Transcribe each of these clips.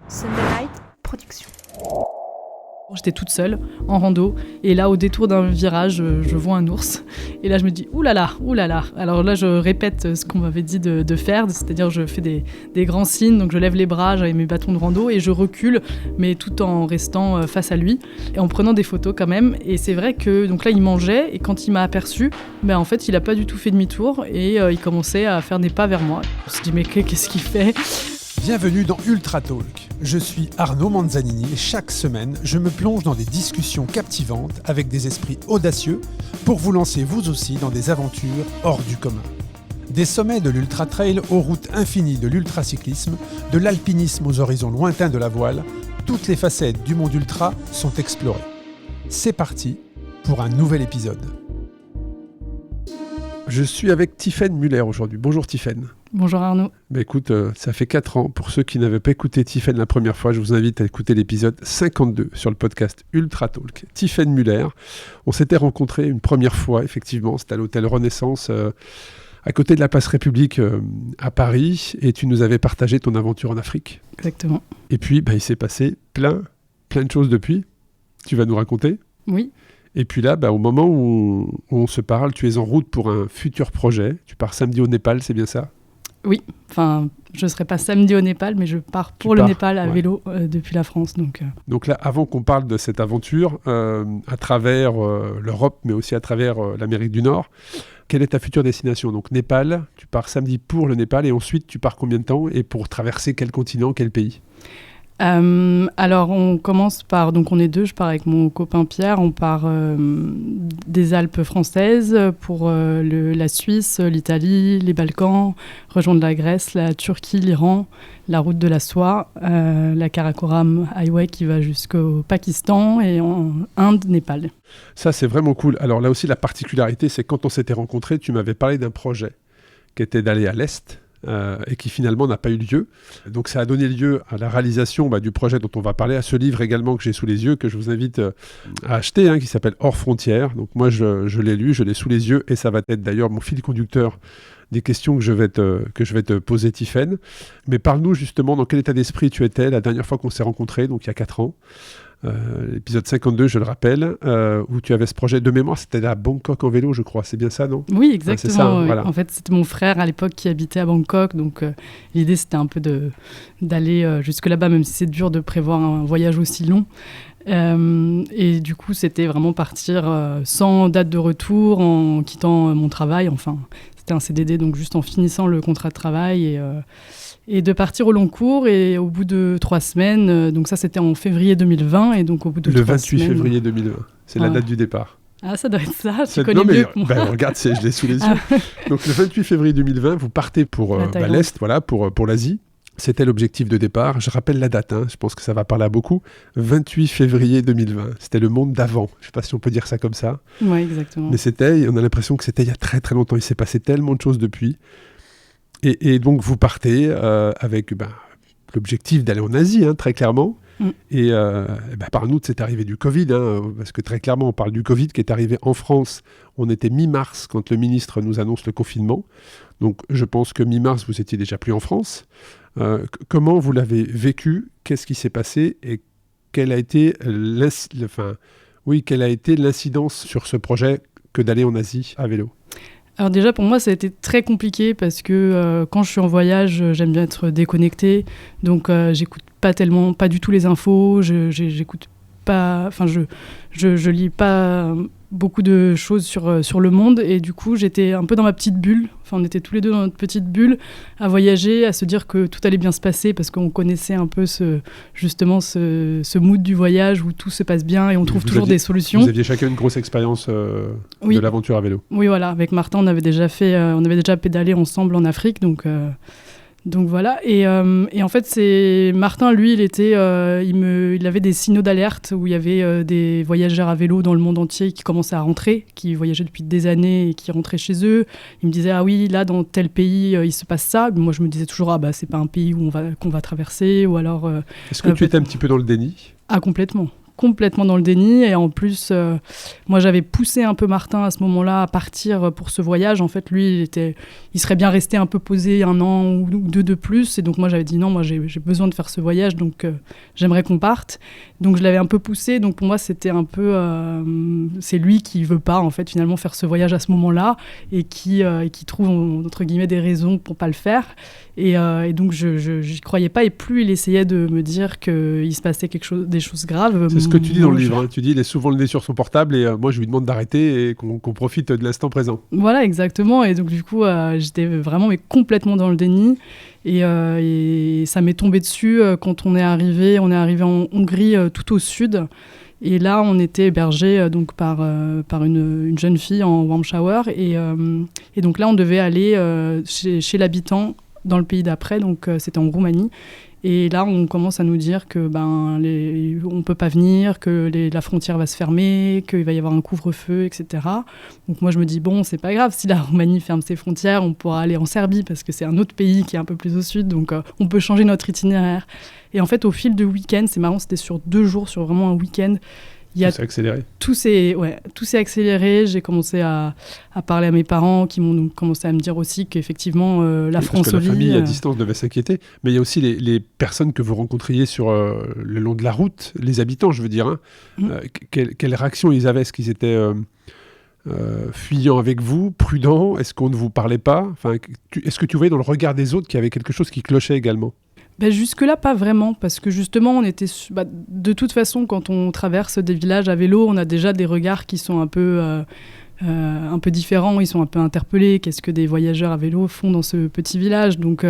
Sunday Night Production. J'étais toute seule en rando et là au détour d'un virage je vois un ours et là je me dis oulala. Alors là je répète ce qu'on m'avait dit de faire, c'est-à-dire je fais des grands signes, donc je lève les bras, j'avais mes bâtons de rando et je recule, mais tout en restant face à lui et en prenant des photos quand même. Et c'est vrai que donc là il mangeait et quand il m'a aperçu, en fait il a pas du tout fait demi-tour et il commençait à faire des pas vers moi. Je me suis dit mais qu'est-ce qu'il fait ? Bienvenue dans Ultra Talk. Je suis Arnaud Manzanini et chaque semaine, je me plonge dans des discussions captivantes avec des esprits audacieux pour vous lancer vous aussi dans des aventures hors du commun. Des sommets de l'ultra trail aux routes infinies de l'ultracyclisme, de l'alpinisme aux horizons lointains de la voile, toutes les facettes du monde ultra sont explorées. C'est parti pour un nouvel épisode. Je suis avec Tiffaine Muller aujourd'hui. Bonjour Tiffaine. Bonjour Arnaud. Écoute, ça fait 4 ans. Pour ceux qui n'avaient pas écouté Tiffaine la première fois, je vous invite à écouter l'épisode 52 sur le podcast Ultra Talk. Tiffaine Muller, on s'était rencontrés une première fois, effectivement, c'était à l'hôtel Renaissance, à côté de la place République à Paris, et tu nous avais partagé ton aventure en Afrique. Exactement. Et puis, il s'est passé plein de choses depuis. Tu vas nous raconter ? Oui. Et puis là, au moment où on se parle, tu es en route pour un futur projet. Tu pars samedi au Népal, c'est bien ça ? Oui, enfin, je ne serai pas samedi au Népal, mais je pars pour le Népal à vélo depuis la France. Donc là, avant qu'on parle de cette aventure, à travers l'Europe, mais aussi à travers l'Amérique du Nord, quelle est ta future destination ? Donc Népal, tu pars samedi pour le Népal, et ensuite tu pars combien de temps ? Et pour traverser quel continent, quel pays ? Alors on commence par, donc on est deux, je pars avec mon copain Pierre, on part des Alpes françaises pour la Suisse, l'Italie, les Balkans, rejoindre la Grèce, la Turquie, l'Iran, la route de la soie, la Karakoram Highway qui va jusqu'au Pakistan et en Inde, Népal. Ça c'est vraiment cool. Alors là aussi la particularité c'est quand on s'était rencontrés, tu m'avais parlé d'un projet qui était d'aller à l'Est. Et qui finalement n'a pas eu lieu. Donc ça a donné lieu à la réalisation du projet dont on va parler, à ce livre également que j'ai sous les yeux, que je vous invite à acheter, qui s'appelle Hors Frontières. Donc moi je l'ai lu, je l'ai sous les yeux, et ça va être d'ailleurs mon fil conducteur des questions que je vais te poser, Tiffaine. Mais parle-nous justement dans quel état d'esprit tu étais la dernière fois qu'on s'est rencontrés, donc il y a 4 ans. L'épisode 52, je le rappelle, où tu avais ce projet de mémoire, c'était à Bangkok en vélo, je crois, c'est bien ça, non ? Oui, exactement. C'est ça, voilà. En fait, c'était mon frère à l'époque qui habitait à Bangkok, donc l'idée c'était un peu d'aller jusque là-bas, même si c'est dur de prévoir un voyage aussi long. Et du coup, c'était vraiment partir sans date de retour, en quittant mon travail, enfin, c'était un CDD, donc juste en finissant le contrat de travail et de partir au long cours, et au bout de 3 semaines, donc ça c'était en février 2020, et donc au bout de 3 semaines... Le 28 semaines, février 2020, c'est la date du départ. Ah, ça doit être ça, tu connais mieux que moi. Regarde, je l'ai sous les yeux. Donc le 28 février 2020, vous partez pour l'Est, pour l'Asie. C'était l'objectif de départ. Je rappelle la date, je pense que ça va parler à beaucoup. 28 février 2020, c'était le monde d'avant. Je ne sais pas si on peut dire ça comme ça. Oui, exactement. Mais on a l'impression que c'était il y a très très longtemps. Il s'est passé tellement de choses depuis. Et donc vous partez avec l'objectif d'aller en Asie, très clairement. Et parle-nous de cette arrivée du Covid, parce que très clairement on parle du Covid qui est arrivé en France. On était mi-mars quand le ministre nous annonce le confinement. Donc je pense que mi-mars vous étiez déjà plus en France. Comment vous l'avez vécu ? Qu'est-ce qui s'est passé ? Et quelle a été l'incidence sur ce projet que d'aller en Asie à vélo ? Alors déjà, pour moi, ça a été très compliqué parce que quand je suis en voyage, j'aime bien être déconnectée. Donc, j'écoute pas du tout les infos. J'écoute pas... Enfin, je lis pas beaucoup de choses sur le monde. Et du coup, j'étais un peu dans ma petite bulle. Enfin, on était tous les deux dans notre petite bulle à voyager, à se dire que tout allait bien se passer parce qu'on connaissait un peu ce mood du voyage où tout se passe bien et on trouve toujours des solutions. Vous aviez chacun une grosse expérience de l'aventure à vélo. Oui, voilà. Avec Martin, on avait déjà pédalé ensemble en Afrique, donc voilà. Et en fait, c'est Martin, lui, il avait des signaux d'alerte où il y avait des voyageurs à vélo dans le monde entier qui commençaient à rentrer, qui voyageaient depuis des années et qui rentraient chez eux. Il me disait ah oui, là dans tel pays il se passe ça. Moi, je me disais toujours c'est pas un pays qu'on va traverser, ou alors. Est-ce que tu étais un petit peu dans le déni ? Ah, complètement. complètement dans le déni. Et en plus, moi, j'avais poussé un peu Martin à ce moment-là à partir pour ce voyage. En fait, lui, il serait bien resté un peu posé 1 an ou 2 de plus. Et donc, moi, j'avais dit non, moi, j'ai besoin de faire ce voyage, donc j'aimerais qu'on parte. Donc, je l'avais un peu poussé. Donc, pour moi, c'était un peu... c'est lui qui veut pas, en fait, finalement, faire ce voyage à ce moment-là et qui trouve, entre guillemets, des raisons pour pas le faire. Et donc, je n'y croyais pas. Et plus il essayait de me dire qu'il se passait des choses graves... C'est ce que tu dis dans le livre. Hein. Tu dis il est souvent le nez sur son portable et moi, je lui demande d'arrêter et qu'on profite de l'instant présent. Voilà, exactement. Et donc, du coup, j'étais vraiment complètement dans le déni. Et ça m'est tombé dessus quand on est arrivé en Hongrie, tout au sud. Et là, on était hébergés donc par une jeune fille en warm shower. Et donc là, on devait aller chez l'habitant dans le pays d'après, donc c'était en Roumanie. Et là, on commence à nous dire que on peut pas venir, que la frontière va se fermer, qu'il va y avoir un couvre-feu, etc. Donc moi, je me dis, bon, c'est pas grave, si la Roumanie ferme ses frontières, on pourra aller en Serbie, parce que c'est un autre pays qui est un peu plus au sud, donc on peut changer notre itinéraire. Et en fait, au fil de week-end, c'est marrant, c'était sur 2 jours, sur vraiment un week-end, tout s'est accéléré. Tout s'est accéléré. J'ai commencé à parler à mes parents qui m'ont donc commencé à me dire aussi qu'effectivement la France parce que la famille à distance devait s'inquiéter. Mais il y a aussi les personnes que vous rencontriez sur le long de la route, les habitants, je veux dire. Hein. Quelle réaction ils avaient? Est-ce qu'ils étaient fuyants avec vous, prudents? Est-ce qu'on ne vous parlait pas? Est-ce que tu voyais dans le regard des autres qu'il y avait quelque chose qui clochait également? Jusque-là, pas vraiment, parce que justement, on était... de toute façon, quand on traverse des villages à vélo, on a déjà des regards qui sont un peu différents, ils sont un peu interpellés. Qu'est-ce que des voyageurs à vélo font dans ce petit village? Donc,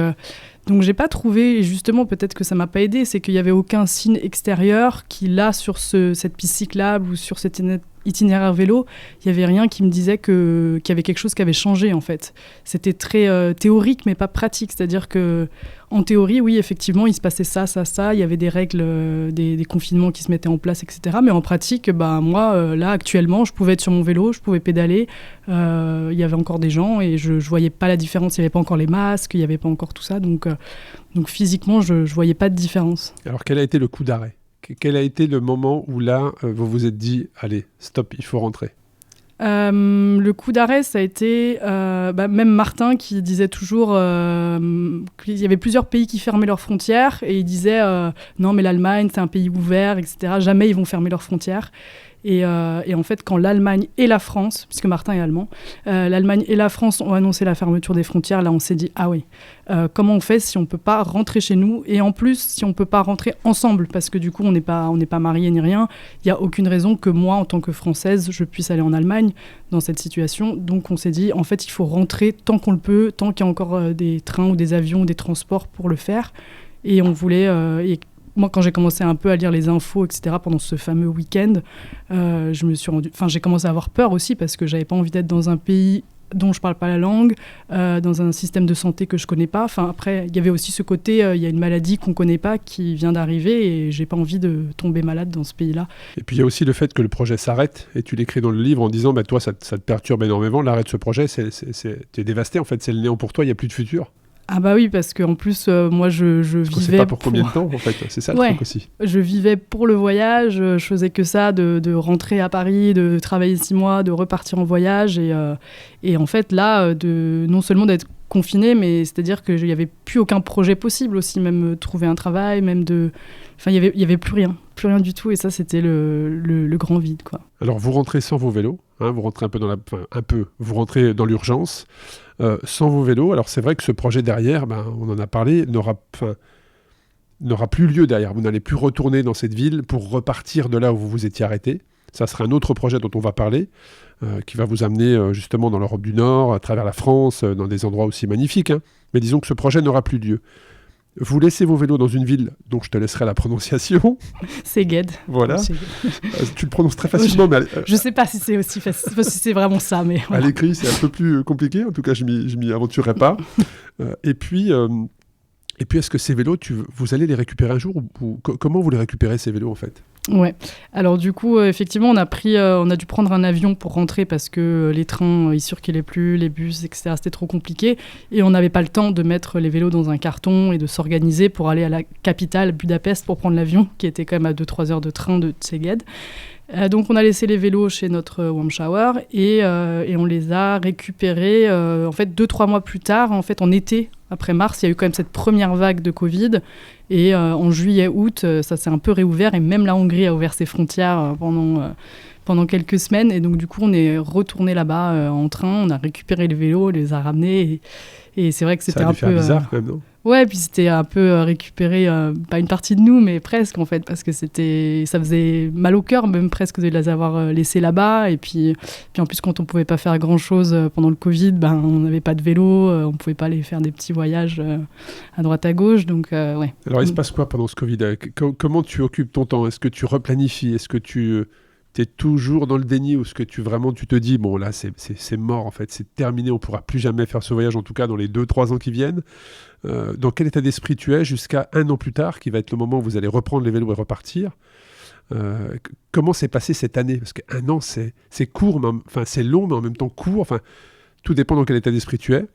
j'ai pas trouvé, et justement, peut-être que ça m'a pas aidé, c'est qu'il y avait aucun signe extérieur qui, là, sur cette piste cyclable ou sur cet itinéraire vélo, il y avait rien qui me disait qu'il y avait quelque chose qui avait changé, en fait. C'était très théorique, mais pas pratique. C'est-à-dire que en théorie, oui, effectivement, il se passait ça. Il y avait des règles, des confinements qui se mettaient en place, etc. Mais en pratique, moi, là, actuellement, je pouvais être sur mon vélo, je pouvais pédaler. Il y avait encore des gens et je voyais pas la différence. Il n'y avait pas encore les masques, il n'y avait pas encore tout ça. Donc physiquement, je voyais pas de différence. Alors, quel a été le coup d'arrêt? Quel a été le moment où là, vous vous êtes dit, allez, stop, il faut rentrer? Le coup d'arrêt, ça a été même Martin qui disait toujours qu'il y avait plusieurs pays qui fermaient leurs frontières et il disait non mais l'Allemagne c'est un pays ouvert, etc. Jamais ils vont fermer leurs frontières. Et en fait, quand l'Allemagne et la France, puisque Martin est allemand, l'Allemagne et la France ont annoncé la fermeture des frontières, là on s'est dit, ah oui, comment on fait si on ne peut pas rentrer chez nous? Et en plus, si on ne peut pas rentrer ensemble, parce que du coup, on n'est pas mariés ni rien, il n'y a aucune raison que moi, en tant que Française, je puisse aller en Allemagne dans cette situation. Donc on s'est dit, en fait, il faut rentrer tant qu'on le peut, tant qu'il y a encore des trains ou des avions ou des transports pour le faire. Et on voulait... moi, quand j'ai commencé un peu à lire les infos, etc., pendant ce fameux week-end, j'ai commencé à avoir peur aussi parce que j'avais pas envie d'être dans un pays dont je parle pas la langue, dans un système de santé que je connais pas. Enfin, après, il y avait aussi ce côté, il y a une maladie qu'on connaît pas qui vient d'arriver et j'ai pas envie de tomber malade dans ce pays-là. Et puis il y a aussi le fait que le projet s'arrête et tu l'écris dans le livre en disant, toi, ça te perturbe énormément, l'arrêt de ce projet, tu es dévasté, en fait, c'est le néant pour toi, il y a plus de futur. Ah bah oui, parce qu'en plus, moi, je vivais... C'est pas pour combien de temps, en fait? C'est ça le truc aussi. Je vivais pour le voyage, je faisais que ça, de rentrer à Paris, de travailler 6 mois, de repartir en voyage. Et en fait, là, non seulement d'être confinée, mais c'est-à-dire qu'il n'y avait plus aucun projet possible aussi, même trouver un travail, Enfin, il y avait plus rien du tout. Et ça, c'était le grand vide, quoi. Alors, vous rentrez sans vos vélos, hein, vous rentrez vous rentrez dans l'urgence, sans vos vélos. Alors, c'est vrai que ce projet derrière, on en a parlé, n'aura plus lieu derrière. Vous n'allez plus retourner dans cette ville pour repartir de là où vous vous étiez arrêté. Ça sera un autre projet dont on va parler, qui va vous amener justement dans l'Europe du Nord, à travers la France, dans des endroits aussi magnifiques. Hein. Mais disons que ce projet n'aura plus lieu. Vous laissez vos vélos dans une ville dont je te laisserai la prononciation. Szeged. Voilà. Tu le prononces très facilement. Je ne sais pas si c'est aussi facile, si c'est vraiment ça. Mais voilà. À l'écrit, c'est un peu plus compliqué. En tout cas, je m'y aventurerai pas. Et puis, Et puis, est-ce que ces vélos, vous allez les récupérer un jour comment vous les récupérez, ces vélos, en fait? Ouais. Alors du coup, effectivement, on a dû prendre un avion pour rentrer parce que les trains, ils circulaient plus, les bus, etc. C'était trop compliqué. Et on n'avait pas le temps de mettre les vélos dans un carton et de s'organiser pour aller à la capitale, Budapest, pour prendre l'avion, qui était quand même à 2-3 heures de train de Szeged. Donc on a laissé les vélos chez notre warm shower et on les a récupérés en fait 2-3 mois plus tard, en fait en été, après mars, il y a eu quand même cette première vague de Covid et en juillet-août, ça s'est un peu réouvert et même la Hongrie a ouvert ses frontières pendant quelques semaines et donc du coup on est retourné là-bas en train, on a récupéré les vélos, on les a ramenés et c'est vrai que c'était un peu... Ça a dû faire bizarre quand même, non? Ouais, puis c'était un peu récupérer, pas une partie de nous, mais presque en fait, parce que ça faisait mal au cœur, même presque de les avoir laissés là-bas. Et puis en plus, quand on pouvait pas faire grand-chose pendant le Covid, on n'avait pas de vélo, on pouvait pas aller faire des petits voyages à droite à gauche, donc ouais. Alors il se passe quoi pendant ce Covid? Comment tu occupes ton temps? Est-ce que tu replanifies? Est-ce que tu es toujours dans le déni ou est-ce que tu te dis, bon là c'est mort en fait, c'est terminé, on pourra plus jamais faire ce voyage, en tout cas dans les 2-3 ans qui viennent? Dans quel état d'esprit tu es jusqu'à 1 an plus tard, qui va être le moment où vous allez reprendre les vélos et repartir? Comment s'est passée cette année? Parce qu'un an, c'est court, c'est long, mais en même temps court. Enfin, tout dépend dans quel état d'esprit tu es.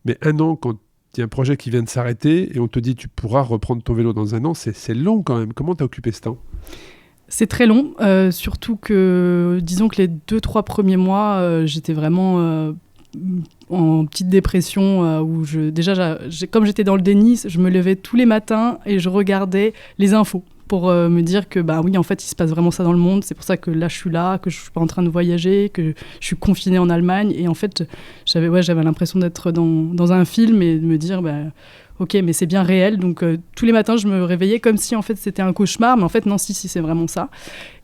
Mais 1 an, quand il y a un projet qui vient de s'arrêter et on te dit tu pourras reprendre ton vélo dans 1 an, c'est long quand même. Comment tu as occupé ce temps? C'est très long, surtout que, disons que les 2-3 premiers mois, j'étais vraiment... en petite dépression où comme j'étais dans le déni, je me levais tous les matins et je regardais les infos pour me dire que oui, en fait il se passe vraiment ça dans le monde, c'est pour ça que là je suis là, que je suis pas en train de voyager, que je suis confinée en Allemagne et en fait j'avais l'impression d'être dans un film et de me dire ok, mais c'est bien réel. Donc, tous les matins, je me réveillais comme si, en fait, c'était un cauchemar. Mais en fait, non, si, c'est vraiment ça.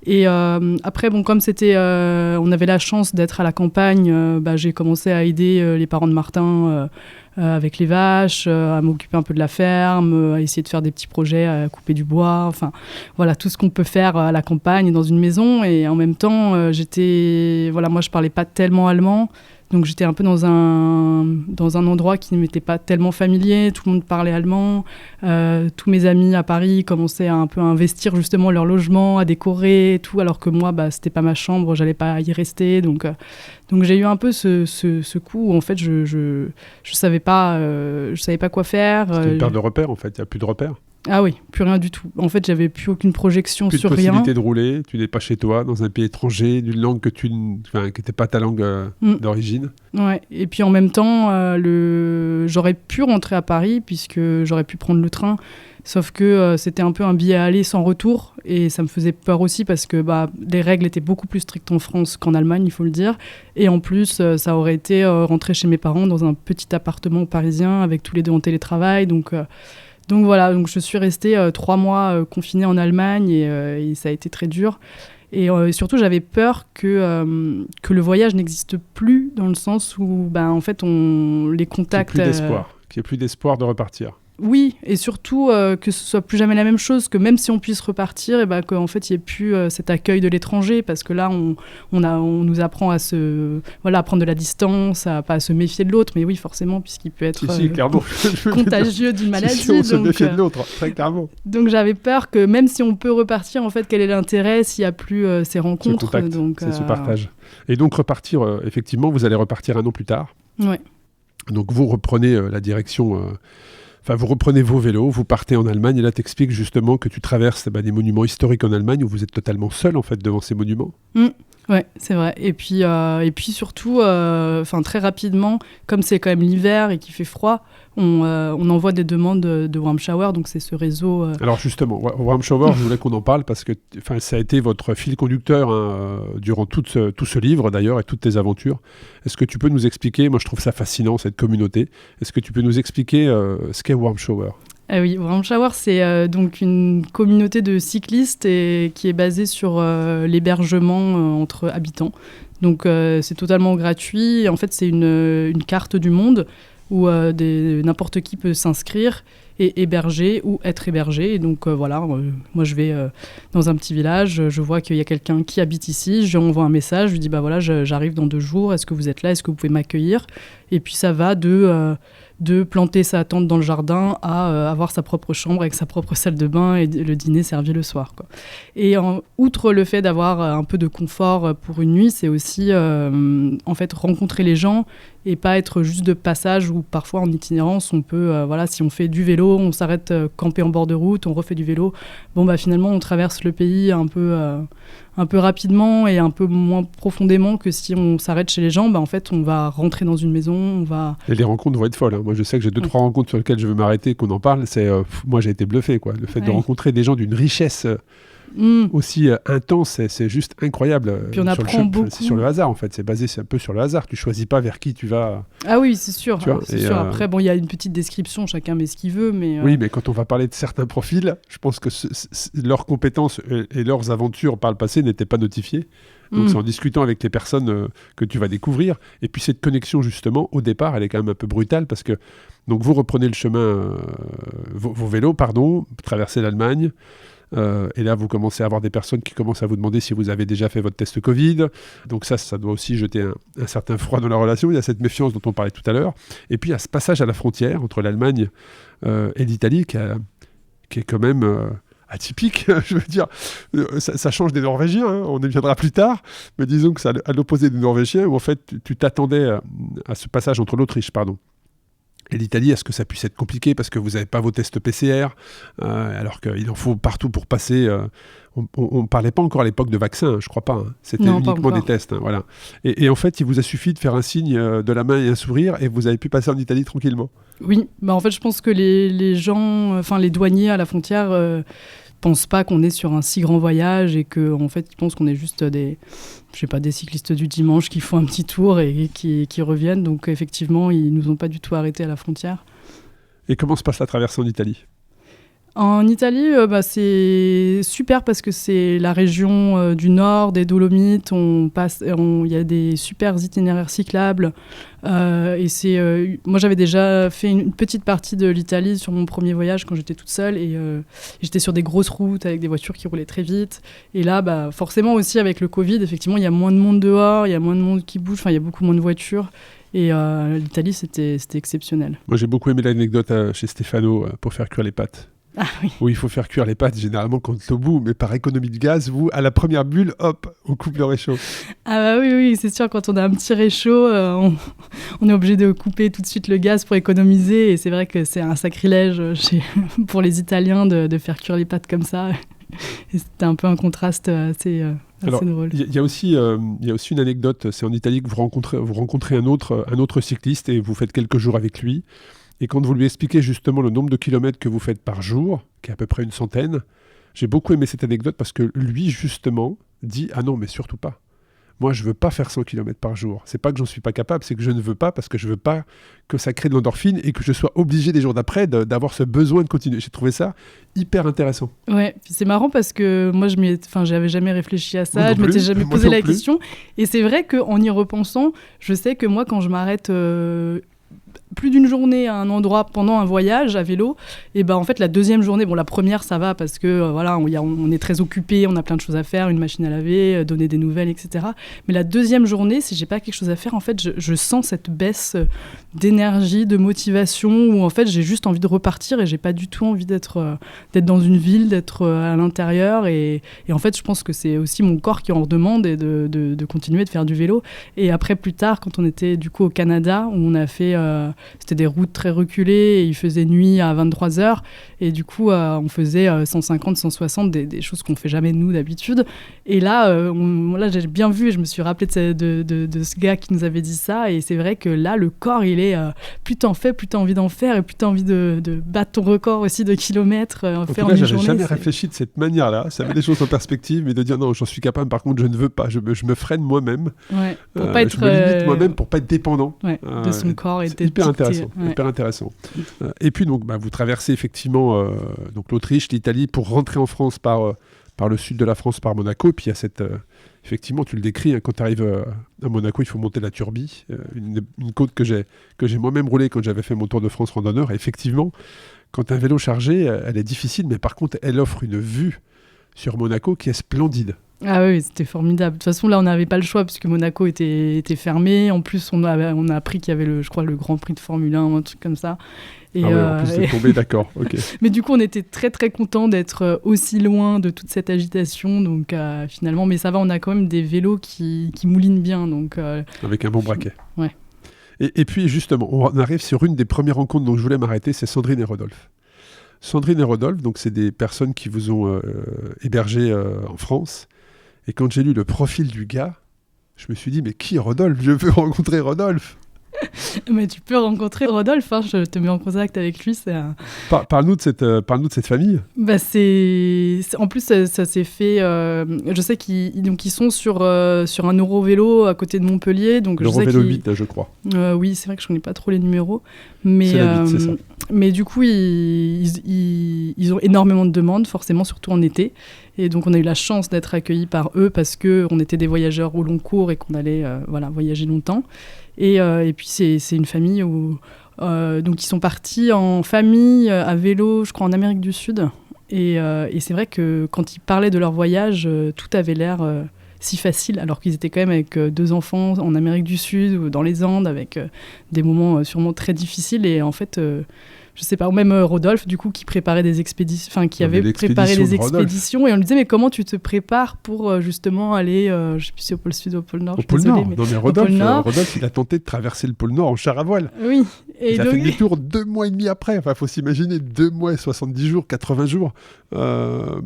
Et après, comme on avait la chance d'être à la campagne, j'ai commencé à aider les parents de Martin avec les vaches, à m'occuper un peu de la ferme, à essayer de faire des petits projets, à couper du bois. Enfin, voilà, tout ce qu'on peut faire à la campagne, dans une maison. Et en même temps, moi, je parlais pas tellement allemand. Donc j'étais un peu dans un endroit qui ne m'était pas tellement familier, tout le monde parlait allemand, tous mes amis à Paris commençaient un peu à investir justement leur logement, à décorer et tout, alors que moi, c'était pas ma chambre, j'allais pas y rester, donc j'ai eu un peu ce coup où en fait je savais pas quoi faire. C'était une perte de repères en fait, il n'y a plus de repères. Ah oui, plus rien du tout. En fait, j'avais plus aucune projection sur rien. Plus de possibilité de rouler, tu n'es pas chez toi, dans un pays étranger, d'une langue qui n'était pas ta langue d'origine. Ouais, et puis en même temps, j'aurais pu rentrer à Paris puisque j'aurais pu prendre le train, sauf que c'était un peu un billet à aller sans retour et ça me faisait peur aussi parce que les règles étaient beaucoup plus strictes en France qu'en Allemagne, il faut le dire. Et en plus, ça aurait été rentrer chez mes parents dans un petit appartement parisien avec tous les deux en télétravail, donc voilà, je suis restée 3 mois confinée en Allemagne et ça a été très dur. Et surtout, j'avais peur que le voyage n'existe plus dans le sens où, en fait, les contacts... Qu'il n'y ait plus d'espoir de repartir. Oui, et surtout que ce soit plus jamais la même chose, que même si on puisse repartir, et qu'en fait il n'y ait plus cet accueil de l'étranger, parce que là on nous apprend à prendre de la distance, pas à se méfier de l'autre, mais oui forcément puisqu'il peut être contagieux d'une maladie. Si on se méfiait de l'autre, très clairement. Donc j'avais peur que même si on peut repartir, en fait quel est l'intérêt s'il n'y a plus ces rencontres, c'est ce partage. Et donc repartir, effectivement, vous allez repartir 1 an plus tard. Ouais. Donc vous reprenez la direction. Vous reprenez vos vélos, vous partez en Allemagne et là t'expliques justement que tu traverses des monuments historiques en Allemagne où vous êtes totalement seul en fait devant ces monuments. Ouais, c'est vrai. Et puis surtout, très rapidement, comme c'est quand même l'hiver et qu'il fait froid, on envoie des demandes de warm shower, donc c'est ce réseau... Alors justement, warm shower, je voulais qu'on en parle parce que ça a été votre fil conducteur durant tout ce livre d'ailleurs et toutes tes aventures. Est-ce que tu peux nous expliquer, moi je trouve ça fascinant cette communauté, est-ce que tu peux nous expliquer ce qu'est warm shower ? Ah oui, Warm Shower, c'est donc une communauté de cyclistes qui est basée sur l'hébergement entre habitants. Donc c'est totalement gratuit. En fait, c'est une carte du monde où n'importe qui peut s'inscrire et héberger ou être hébergé. Et donc moi je vais dans un petit village, je vois qu'il y a quelqu'un qui habite ici, je lui envoie un message, je lui dis j'arrive dans 2 jours, est-ce que vous êtes là, est-ce que vous pouvez m'accueillir ? Et puis ça va de de planter sa tente dans le jardin à avoir sa propre chambre avec sa propre salle de bain et le dîner servi le soir, quoi. Et outre le fait d'avoir un peu de confort pour une nuit, c'est aussi en fait rencontrer les gens et pas être juste de passage ou parfois en itinérance, on peut, si on fait du vélo, on s'arrête camper en bord de route, on refait du vélo. Finalement, on traverse le pays un peu rapidement et un peu moins profondément que si on s'arrête chez les gens. En fait, on va rentrer dans une maison, Et les rencontres vont être folles, hein. Moi, je sais que j'ai 2-3 rencontres sur lesquelles je veux m'arrêter, qu'on en parle. Moi, j'ai été bluffé, quoi. Le fait de rencontrer des gens d'une richesse aussi intense, c'est juste incroyable. Puis on apprend beaucoup. C'est sur le hasard, en fait. C'est un peu sur le hasard. Tu choisis pas vers qui tu vas. Ah oui, c'est sûr. C'est sûr. Après, il y a une petite description, chacun met ce qu'il veut. Oui, mais quand on va parler de certains profils, je pense que leurs compétences et leurs aventures par le passé n'étaient pas notifiées. Donc c'est en discutant avec les personnes que tu vas découvrir. Et puis cette connexion, justement, au départ, elle est quand même un peu brutale parce que donc, vous reprenez le chemin, vos vélos, traversez l'Allemagne. Et là, vous commencez à avoir des personnes qui commencent à vous demander si vous avez déjà fait votre test Covid. Donc ça doit aussi jeter un certain froid dans la relation. Il y a cette méfiance dont on parlait tout à l'heure. Et puis, il y a ce passage à la frontière entre l'Allemagne et l'Italie qui est quand même atypique. Je veux dire, ça change des Norvégiens, hein. On y viendra plus tard. Mais disons que c'est à l'opposé des Norvégiens où en fait, tu t'attendais à ce passage entre l'Autriche, et l'Italie, est-ce que ça puisse être compliqué parce que vous n'avez pas vos tests PCR, alors qu'il en faut partout pour passer. On ne parlait pas encore à l'époque de vaccins, je ne crois pas. Hein. C'était uniquement des tests. Hein, voilà. Et en fait, il vous a suffi de faire un signe de la main et un sourire et vous avez pu passer en Italie tranquillement. Oui, en fait, je pense que les gens, les douaniers à la frontière pensent pas qu'on est sur un si grand voyage et qu'en fait, ils pensent qu'on est juste des cyclistes du dimanche qui font un petit tour et qui reviennent. Donc, effectivement, ils nous ont pas du tout arrêtés à la frontière. Et comment se passe la traversée en Italie ? En Italie, c'est super parce que c'est la région du nord des Dolomites. Il y a des super itinéraires cyclables. Moi, j'avais déjà fait une petite partie de l'Italie sur mon premier voyage quand j'étais toute seule. Et j'étais sur des grosses routes avec des voitures qui roulaient très vite. Et là, forcément aussi avec le Covid, effectivement, il y a moins de monde dehors, il y a moins de monde qui bouge, il y a beaucoup moins de voitures. Et l'Italie, c'était exceptionnel. Moi, j'ai beaucoup aimé l'anecdote chez Stefano pour faire cuire les pâtes. Ah oui. Où il faut faire cuire les pâtes généralement quand c'est au bout, mais par économie de gaz, vous, à la première bulle, hop, on coupe le réchaud. Ah oui, c'est sûr, quand on a un petit réchaud, on est obligé de couper tout de suite le gaz pour économiser, et c'est vrai que c'est un sacrilège pour les Italiens de faire cuire les pâtes comme ça. Et c'était un peu un contraste assez drôle. Il y a aussi une anecdote, c'est en Italie que vous rencontrez un autre cycliste et vous faites quelques jours avec lui. Et quand vous lui expliquez justement le nombre de kilomètres que vous faites par jour, qui est à peu près 100, j'ai beaucoup aimé cette anecdote parce que lui, justement, dit « Ah non, mais surtout pas. Moi, je ne veux pas faire 100 km par jour. C'est pas que j'en suis pas capable, c'est que je ne veux pas parce que je ne veux pas que ça crée de l'endorphine et que je sois obligé des jours d'après d'avoir ce besoin de continuer. » J'ai trouvé ça hyper intéressant. Ouais, puis c'est marrant parce que moi, j'avais jamais réfléchi à ça, je m'étais jamais posé la question. Et c'est vrai qu'en y repensant, je sais que moi, quand je m'arrête plus d'une journée à un endroit pendant un voyage à vélo, et en fait la deuxième journée, la première ça va parce que on est très occupé, on a plein de choses à faire, une machine à laver, donner des nouvelles, etc. Mais la deuxième journée, si j'ai pas quelque chose à faire, en fait je sens cette baisse d'énergie, de motivation, où en fait j'ai juste envie de repartir et j'ai pas du tout envie d'être dans une ville, d'être à l'intérieur, et en fait je pense que c'est aussi mon corps qui en redemande et de continuer de faire du vélo. Et après plus tard, quand on était du coup au Canada, où on a fait c'était des routes très reculées et il faisait nuit à 23h et du coup on faisait 150, 160, des choses qu'on fait jamais nous d'habitude. Et là, j'ai bien vu et je me suis rappelée de ce gars qui nous avait dit ça, et c'est vrai que là le corps il est plus t'en fais, plus t'as envie d'en faire et plus t'as envie de battre ton record aussi de kilomètres en faire une journée. J'avais jamais réfléchi de cette manière-là, ça met les choses en perspective, mais de dire non, j'en suis capable, par contre je ne veux pas, je me freine moi-même, pour pas être, je me limite moi-même pour pas être dépendant de son corps et d'être hyper intéressant. Et puis donc vous traversez effectivement donc l'Autriche, l'Italie pour rentrer en France par le sud de la France, par Monaco. Et puis il y a cette effectivement, tu le décris, hein, quand tu arrives à Monaco, il faut monter la Turbie, une côte que j'ai moi-même roulée quand j'avais fait mon Tour de France randonneur. Et effectivement, quand tu as un vélo chargé, elle est difficile, mais par contre elle offre une vue sur Monaco qui est splendide. Ah oui, c'était formidable. De toute façon, là, on n'avait pas le choix puisque Monaco était fermé. En plus, on a appris qu'il y avait, je crois, le Grand Prix de Formule 1 ou un truc comme ça. Et en plus, c'est tombé, d'accord. Okay. Mais du coup, on était très, très contents d'être aussi loin de toute cette agitation. Donc, finalement, mais ça va, on a quand même des vélos qui moulinent bien. Donc, avec un bon braquet. Ouais. Et puis, justement, on arrive sur une des premières rencontres dont je voulais m'arrêter, c'est Sandrine et Rodolphe. Sandrine et Rodolphe, donc, c'est des personnes qui vous ont hébergé en France. Et quand j'ai lu le profil du gars, je me suis dit, mais qui est Rodolphe ? Je veux rencontrer Rodolphe. Mais tu peux rencontrer Rodolphe, hein, je te mets en contact avec lui. Parle-nous de cette famille. Bah en plus, ça s'est fait... je sais qu'ils sont sur un Eurovélo à côté de Montpellier. L'Eurovélo 8, je crois. Oui, c'est vrai que je ne connais pas trop les numéros. Mais, c'est la 8, c'est ça. Mais du coup, ils ont énormément de demandes, forcément, surtout en été. Et donc, on a eu la chance d'être accueillis par eux parce qu'on était des voyageurs au long cours et qu'on allait voyager longtemps. Et puis, c'est une famille où... donc, ils sont partis en famille, à vélo, je crois, en Amérique du Sud. Et c'est vrai que quand ils parlaient de leur voyage, tout avait l'air si facile, alors qu'ils étaient quand même avec 2 enfants en Amérique du Sud ou dans les Andes, avec des moments sûrement très difficiles. Et en fait... je sais pas, ou même Rodolphe, du coup, qui préparait des expéditions, enfin, qui avait préparé des expéditions, et on lui disait, mais comment tu te prépares pour justement aller, je sais plus si au pôle Sud ou au pôle Nord. Au pôle Nord. Non, mais Rodolphe, il a tenté de traverser le pôle Nord en char à voile. Oui. Il a fait demi-tour 2 mois et demi après. Enfin, faut s'imaginer 2 mois et 70 jours, 80 jours. Même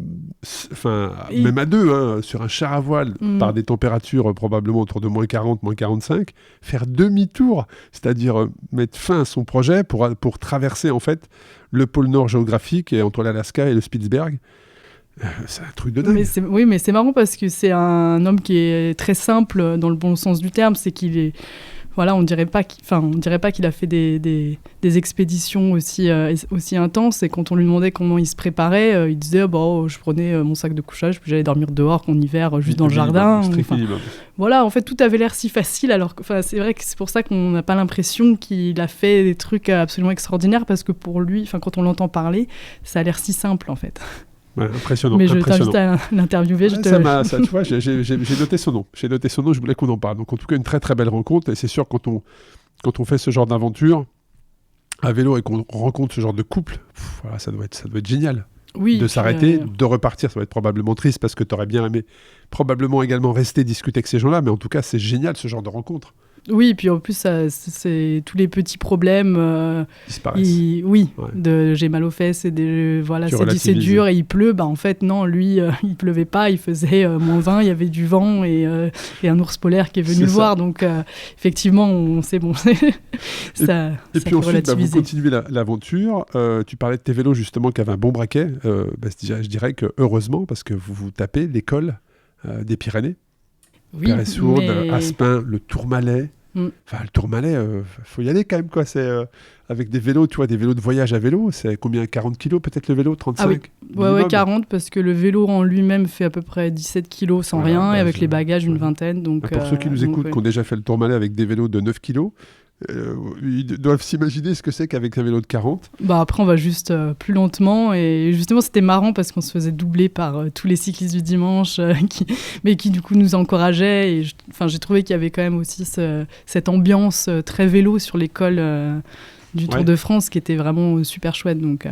à 2, sur un char à voile, par des températures probablement autour de moins 40, moins 45, faire demi-tour, c'est-à-dire mettre fin à son projet pour traverser en fait le pôle Nord géographique entre l'Alaska et le Spitzberg. C'est un truc de dingue. Mais c'est marrant parce que c'est un homme qui est très simple dans le bon sens du terme. C'est qu'il est... Voilà, on dirait pas qu'il a fait des expéditions aussi intenses. Et quand on lui demandait comment il se préparait, il disait je prenais mon sac de couchage, puis j'allais dormir dehors en hiver, juste dans le jardin. Voilà, en fait, tout avait l'air si facile. Alors, c'est vrai que c'est pour ça qu'on n'a pas l'impression qu'il a fait des trucs absolument extraordinaires, parce que pour lui, quand on l'entend parler, ça a l'air si simple, en fait. Ouais, impressionnant. Mais je t'invite à l'interviewer. Tu vois, j'ai noté son nom. Je voulais qu'on en parle. Donc, en tout cas, une très très belle rencontre. Et c'est sûr, quand on fait ce genre d'aventure à vélo et qu'on rencontre ce genre de couple, ça doit être génial. Oui, de s'arrêter, de repartir. Ça va être probablement triste parce que tu aurais bien aimé probablement également rester discuter avec ces gens-là. Mais en tout cas, c'est génial ce genre de rencontre. Oui, et puis en plus, c'est tous les petits problèmes. Disparaissent. J'ai mal aux fesses, et c'est dur et il pleut. En fait, non, lui, il pleuvait pas, il faisait -20, il y avait du vent et un ours polaire qui est venu le voir. Donc, effectivement, c'est bon. Et puis ensuite, vous continuez l'aventure. Tu parlais de tes vélos, justement, qui avaient un bon braquet. Je dirais que heureusement, parce que vous tapez l'école des Pyrénées. Oui, Perret-Sourde, Aspin, le Tourmalet. Enfin, le Tourmalet, faut y aller quand même, quoi. C'est avec des vélos, tu vois, des vélos de voyage à vélo. C'est combien, 40 kilos peut-être le vélo, 35 oui. 40, parce que le vélo en lui-même fait à peu près 17 kilos sans rien, et avec les bagages, une vingtaine. Donc, pour ceux qui nous écoutent, qui ont déjà fait le Tourmalet avec des vélos de 9 kilos, ils doivent s'imaginer ce que c'est qu'avec un vélo de 40. Après, on va juste plus lentement. Et justement, c'était marrant parce qu'on se faisait doubler par tous les cyclistes du dimanche qui, du coup, nous encourageaient. Et j'ai trouvé qu'il y avait quand même aussi cette ambiance très vélo sur l'école du Tour de France qui était vraiment super chouette. Donc,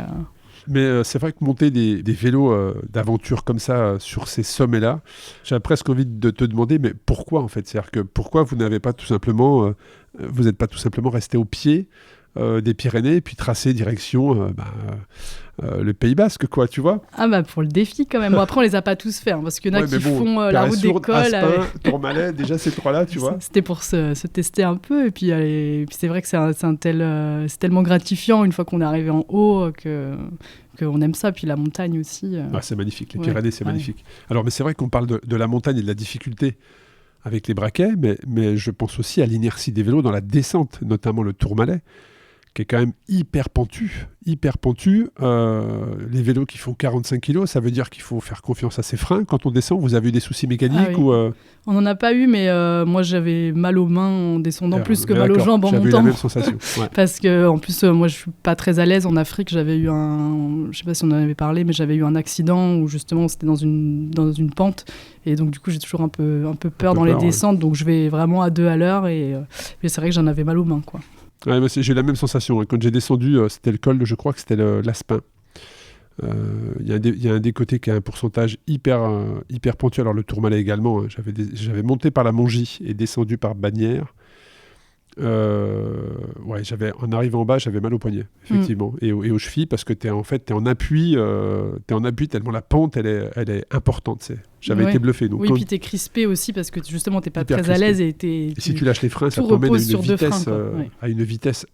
Mais c'est vrai que monter des vélos d'aventure comme ça sur ces sommets-là, j'avais presque envie de te demander, mais pourquoi en fait ? C'est-à-dire que pourquoi vous n'avez pas tout simplement, vous n'êtes pas tout simplement resté au pied des Pyrénées et puis tracé direction le Pays Basque, quoi, tu vois ? Pour le défi quand même. Bon, après, on les a pas tous fait, parce qu'il y en a qui font la route d'école. Aspin, Tourmalet, déjà ces 3-là, tu vois. C'était pour se tester un peu, et puis c'est vrai que c'est tellement gratifiant une fois qu'on est arrivé en haut qu'on aime ça, puis la montagne aussi. C'est magnifique, les Pyrénées, c'est magnifique. Alors, mais c'est vrai qu'on parle de la montagne et de la difficulté avec les braquets, mais je pense aussi à l'inertie des vélos dans la descente, notamment le Tourmalet, qui est quand même hyper pentu. Les vélos qui font 45 kilos, ça veut dire qu'il faut faire confiance à ses freins. Quand on descend, vous avez eu des soucis mécaniques oui. ou On n'en a pas eu, mais moi j'avais mal aux mains en descendant plus que mal aux jambes en montant. J'avais eu la même sensation. Ouais. Parce que en plus, moi je suis pas très à l'aise en Afrique. J'avais eu je sais pas si on en avait parlé, mais j'avais eu un accident où justement c'était dans une pente. Et donc du coup j'ai toujours un peu peur dans les descentes. Donc je vais vraiment à 2 à l'heure. Mais c'est vrai que j'en avais mal aux mains, quoi. Ouais, j'ai eu la même sensation. Quand j'ai descendu, c'était le col, je crois que c'était l'Aspin. Il y a un des côtés qui a un pourcentage hyper pentu. Alors le Tourmalet également. J'avais monté par la Mongie et descendu par Bagnères. En arrivant en bas, j'avais mal au poignet, effectivement, et aux chevilles, parce que t'es en appui tellement la pente, elle est importante. J'avais été bluffé. Donc, puis t'es crispé aussi parce que justement t'es pas très à l'aise et si tu lâches les freins, ça t'emmène à une vitesse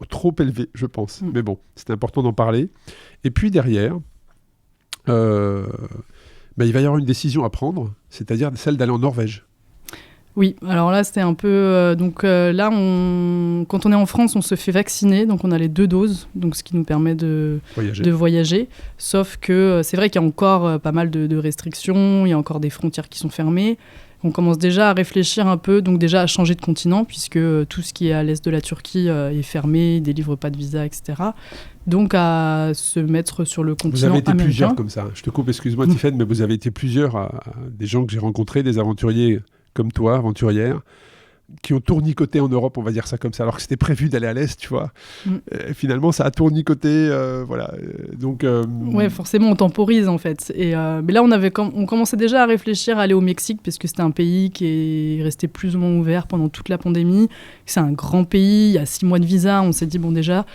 trop élevée, je pense. Mais bon, c'était important d'en parler. Et puis derrière, il va y avoir une décision à prendre, c'est-à-dire celle d'aller en Norvège. Oui, alors là, c'était un peu... quand on est en France, on se fait vacciner, donc on a les 2 doses, donc ce qui nous permet de voyager. Sauf que c'est vrai qu'il y a encore pas mal de restrictions, il y a encore des frontières qui sont fermées. On commence déjà à réfléchir un peu, donc déjà à changer de continent, puisque tout ce qui est à l'est de la Turquie est fermé, ils ne délivrent pas de visa, etc. Donc à se mettre sur le continent américain. Vous avez été plusieurs comme ça. Je te coupe, excuse-moi Tiffaine, mais vous avez été plusieurs, des gens que j'ai rencontrés, des aventuriers comme toi, aventurière, qui ont tournicoté en Europe, on va dire ça comme ça, alors que c'était prévu d'aller à l'Est, tu vois. Et finalement, ça a tournicoté, voilà. Donc, ouais, forcément, on temporise, en fait. Mais là, on commençait déjà à réfléchir à aller au Mexique, parce que c'était un pays qui est resté plus ou moins ouvert pendant toute la pandémie. C'est un grand pays, il y a 6 mois de visa, on s'est dit, bon, déjà...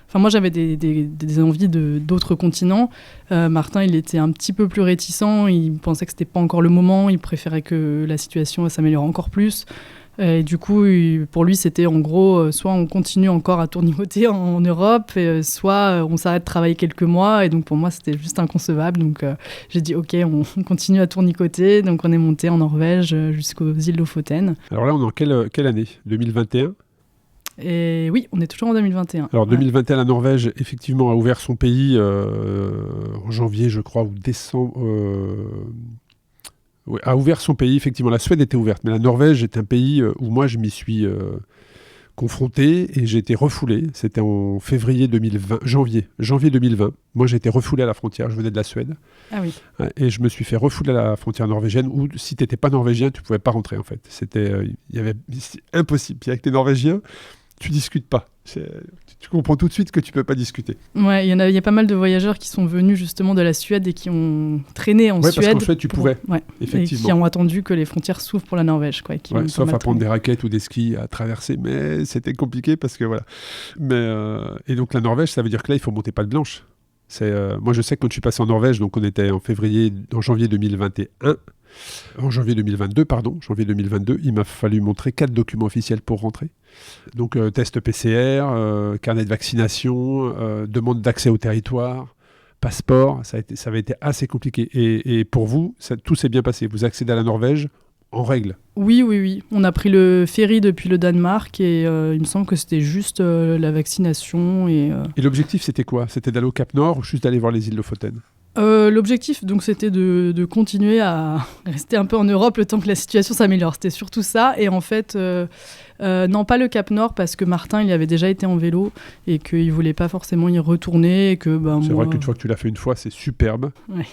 Enfin, moi, j'avais des envies d'autres continents. Martin, il était un petit peu plus réticent. Il pensait que ce n'était pas encore le moment. Il préférait que la situation s'améliore encore plus. Et du coup, pour lui, c'était en gros, soit on continue encore à tournicoter en Europe, soit on s'arrête de travailler quelques mois. Et donc, pour moi, c'était juste inconcevable. Donc, j'ai dit, OK, on continue à tournicoter. Donc, on est monté en Norvège jusqu'aux îles Lofoten. Alors là, on est en quelle année ? 2021 ? Et oui, on est toujours en 2021. Alors 2021, la Norvège, effectivement, a ouvert son pays en janvier, je crois, ou décembre. A ouvert son pays, effectivement. La Suède était ouverte, mais la Norvège est un pays où moi, je m'y suis confronté et j'ai été refoulé. C'était en février 2020, janvier 2020. Moi, j'ai été refoulé à la frontière. Je venais de la Suède. Ah oui. Et je me suis fait refouler à la frontière norvégienne où, si tu n'étais pas norvégien, tu ne pouvais pas rentrer, en fait. C'était impossible. Puis avec les Norvégiens, tu discutes pas. Tu comprends tout de suite que tu peux pas discuter. Ouais, il y a pas mal de voyageurs qui sont venus justement de la Suède et qui ont traîné en Suède. Parce qu'en Suède, tu pouvais. Effectivement. Et qui ont attendu que les frontières s'ouvrent pour la Norvège. Sauf à prendre des raquettes ou des skis à traverser, mais c'était compliqué parce que voilà. Et donc la Norvège, ça veut dire que là, il faut monter patte blanche. Moi, je sais que quand je suis passé en Norvège, donc on était en janvier 2021. En janvier 2022, il m'a fallu montrer 4 documents officiels pour rentrer. Donc test PCR, carnet de vaccination, demande d'accès au territoire, passeport, ça avait été assez compliqué. Et pour vous, tout s'est bien passé. Vous accédez à la Norvège en règle. Oui. On a pris le ferry depuis le Danemark et il me semble que c'était juste la vaccination. Et l'objectif, c'était quoi ? C'était d'aller au Cap Nord ou juste d'aller voir les îles Lofoten ? L'objectif, donc, c'était de continuer à rester un peu en Europe le temps que la situation s'améliore. C'était surtout ça. Et en fait, non, pas le Cap Nord, parce que Martin, il y avait déjà été en vélo et qu'il ne voulait pas forcément y retourner. Et que, c'est vrai qu'une fois que tu l'as fait une fois, c'est superbe. Ouais.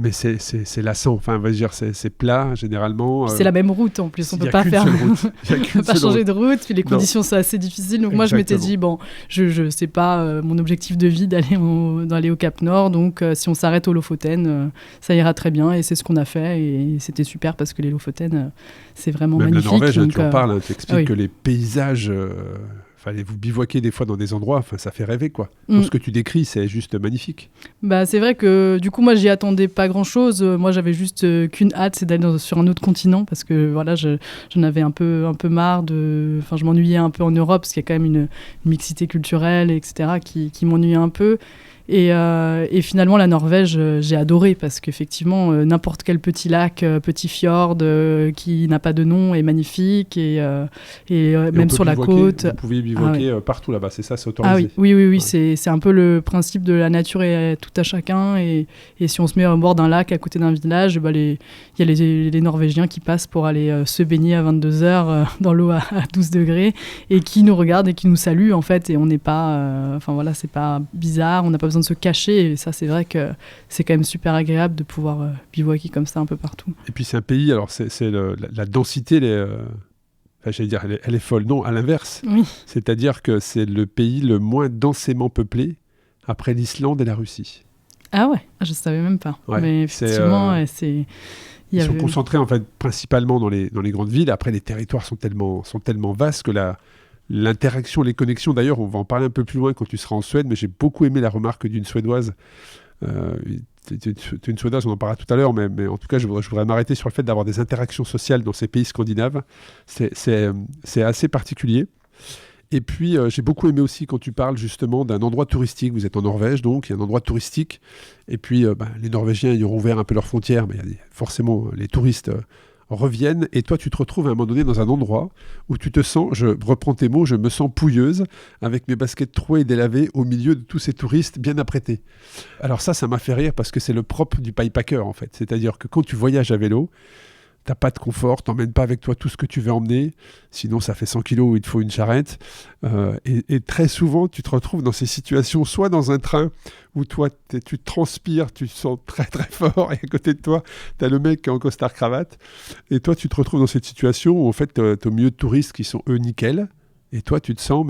Mais c'est lassant, enfin, on va dire, c'est plat, généralement. C'est la même route, en plus, on ne peut pas faire... on peut pas changer de route, puis les conditions sont assez difficiles. Donc moi, je m'étais dit, bon, je sais pas mon objectif de vie d'aller au Cap Nord, donc si on s'arrête aux Lofoten, ça ira très bien, et c'est ce qu'on a fait, et c'était super, parce que les Lofoten, c'est vraiment magnifique. Même la Norvège, donc, tu en parles, tu expliques que les paysages... vous bivouaquez des fois dans des endroits, ça fait rêver, quoi. Tout ce que tu décris, c'est juste magnifique. C'est vrai que du coup, moi, j'y attendais pas grand-chose. Moi, j'avais juste qu'une hâte, c'est d'aller sur un autre continent, parce que voilà, j'en avais un peu marre je m'ennuyais un peu en Europe, parce qu'il y a quand même une mixité culturelle, etc., qui m'ennuyait un peu. Et finalement, la Norvège, j'ai adoré parce qu'effectivement, n'importe quel petit lac, petit fjord qui n'a pas de nom est magnifique et même sur la côte. Vous pouvez bivouaquer partout là-bas, c'est ça, c'est autorisé. Ah oui, Ouais. c'est un peu le principe de la nature et tout à chacun. Et si on se met au bord d'un lac à côté d'un village, il y a les Norvégiens qui passent pour aller se baigner à 22h dans l'eau à 12 degrés et qui nous regardent et qui nous saluent en fait. Et on n'est pas, c'est pas bizarre, on n'a pas besoin de se cacher. Et ça, c'est vrai que c'est quand même super agréable de pouvoir bivouaquer comme ça un peu partout. Et puis c'est un pays, alors la densité, j'allais dire, elle est folle. Non, à l'inverse. Oui. C'est-à-dire que c'est le pays le moins densément peuplé après l'Islande et la Russie. Ah ouais, je ne savais même pas. Ouais, mais effectivement, ils sont concentrés en fait principalement dans les grandes villes. Après, les territoires sont tellement vastes que l'interaction, les connexions, d'ailleurs, on va en parler un peu plus loin quand tu seras en Suède, mais j'ai beaucoup aimé la remarque d'une Suédoise. Une Suédoise, on en parlera tout à l'heure, mais en tout cas, je voudrais m'arrêter sur le fait d'avoir des interactions sociales dans ces pays scandinaves. C'est assez particulier. Et puis, j'ai beaucoup aimé aussi quand tu parles justement d'un endroit touristique. Vous êtes en Norvège, donc il y a un endroit touristique. Et puis, les Norvégiens, ils ont ouvert un peu leurs frontières, mais forcément, les touristes reviennent. Et toi, tu te retrouves à un moment donné dans un endroit où tu te sens, je reprends tes mots, je me sens pouilleuse, avec mes baskets trouées et délavées au milieu de tous ces touristes bien apprêtés. Alors ça m'a fait rire parce que c'est le propre du bikepacker, en fait. C'est-à-dire que quand tu voyages à vélo, t'as pas de confort, t'emmènes pas avec toi tout ce que tu veux emmener, sinon ça fait 100 kilos où il te faut une charrette. Et très souvent, tu te retrouves dans ces situations, soit dans un train où toi, tu transpires, tu te sens très très fort, et à côté de toi, t'as le mec qui est en costard-cravate, et toi, tu te retrouves dans cette situation où en fait, t'es au milieu de touristes qui sont eux nickel, et toi, tu te sens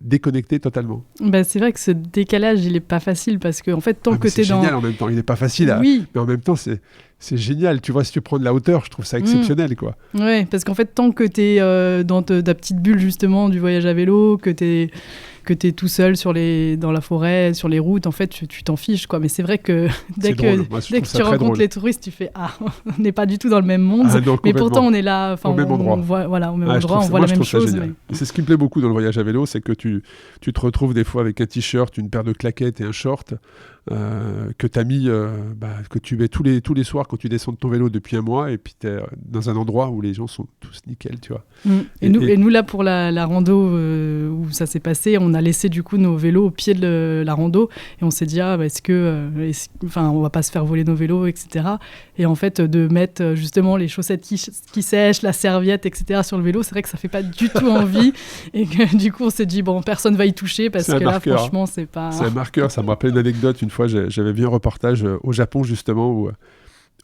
déconnecté totalement. C'est vrai que ce décalage, il est pas facile parce que en fait, tant que c'est t'es dans... génial en même temps, il est pas facile, Oui. Mais en même temps, c'est génial. Tu vois, si tu prends de la hauteur, je trouve ça exceptionnel, quoi. Ouais, parce qu'en fait, tant que t'es dans ta petite bulle justement du voyage à vélo, que t'es tout seul dans la forêt, sur les routes, en fait, tu t'en fiches, quoi. Mais c'est vrai que dès que tu rencontres les touristes, tu fais on n'est pas du tout dans le même monde. Non, mais pourtant, on est là, au même endroit. On voit, voilà, au même endroit, on voit la même chose. Mais... C'est ce qui me plaît beaucoup dans le voyage à vélo, c'est que tu te retrouves des fois avec un t-shirt, une paire de claquettes et un short que tu as mis, que tu mets tous les soirs quand tu descends de ton vélo depuis un mois, et puis tu es dans un endroit où les gens sont tous nickel, tu vois. Et nous, là, pour la rando où ça s'est passé, on a laissé du coup nos vélos au pied de la rando, et on s'est dit, on va pas se faire voler nos vélos, etc. Et en fait, de mettre justement les chaussettes qui sèchent, la serviette, etc. sur le vélo, c'est vrai que ça fait pas du tout envie, et que du coup, on s'est dit, personne va y toucher, parce que là, franchement, c'est pas... C'est un marqueur, ça me rappelle une anecdote. Une fois, j'avais vu un reportage au Japon, justement, où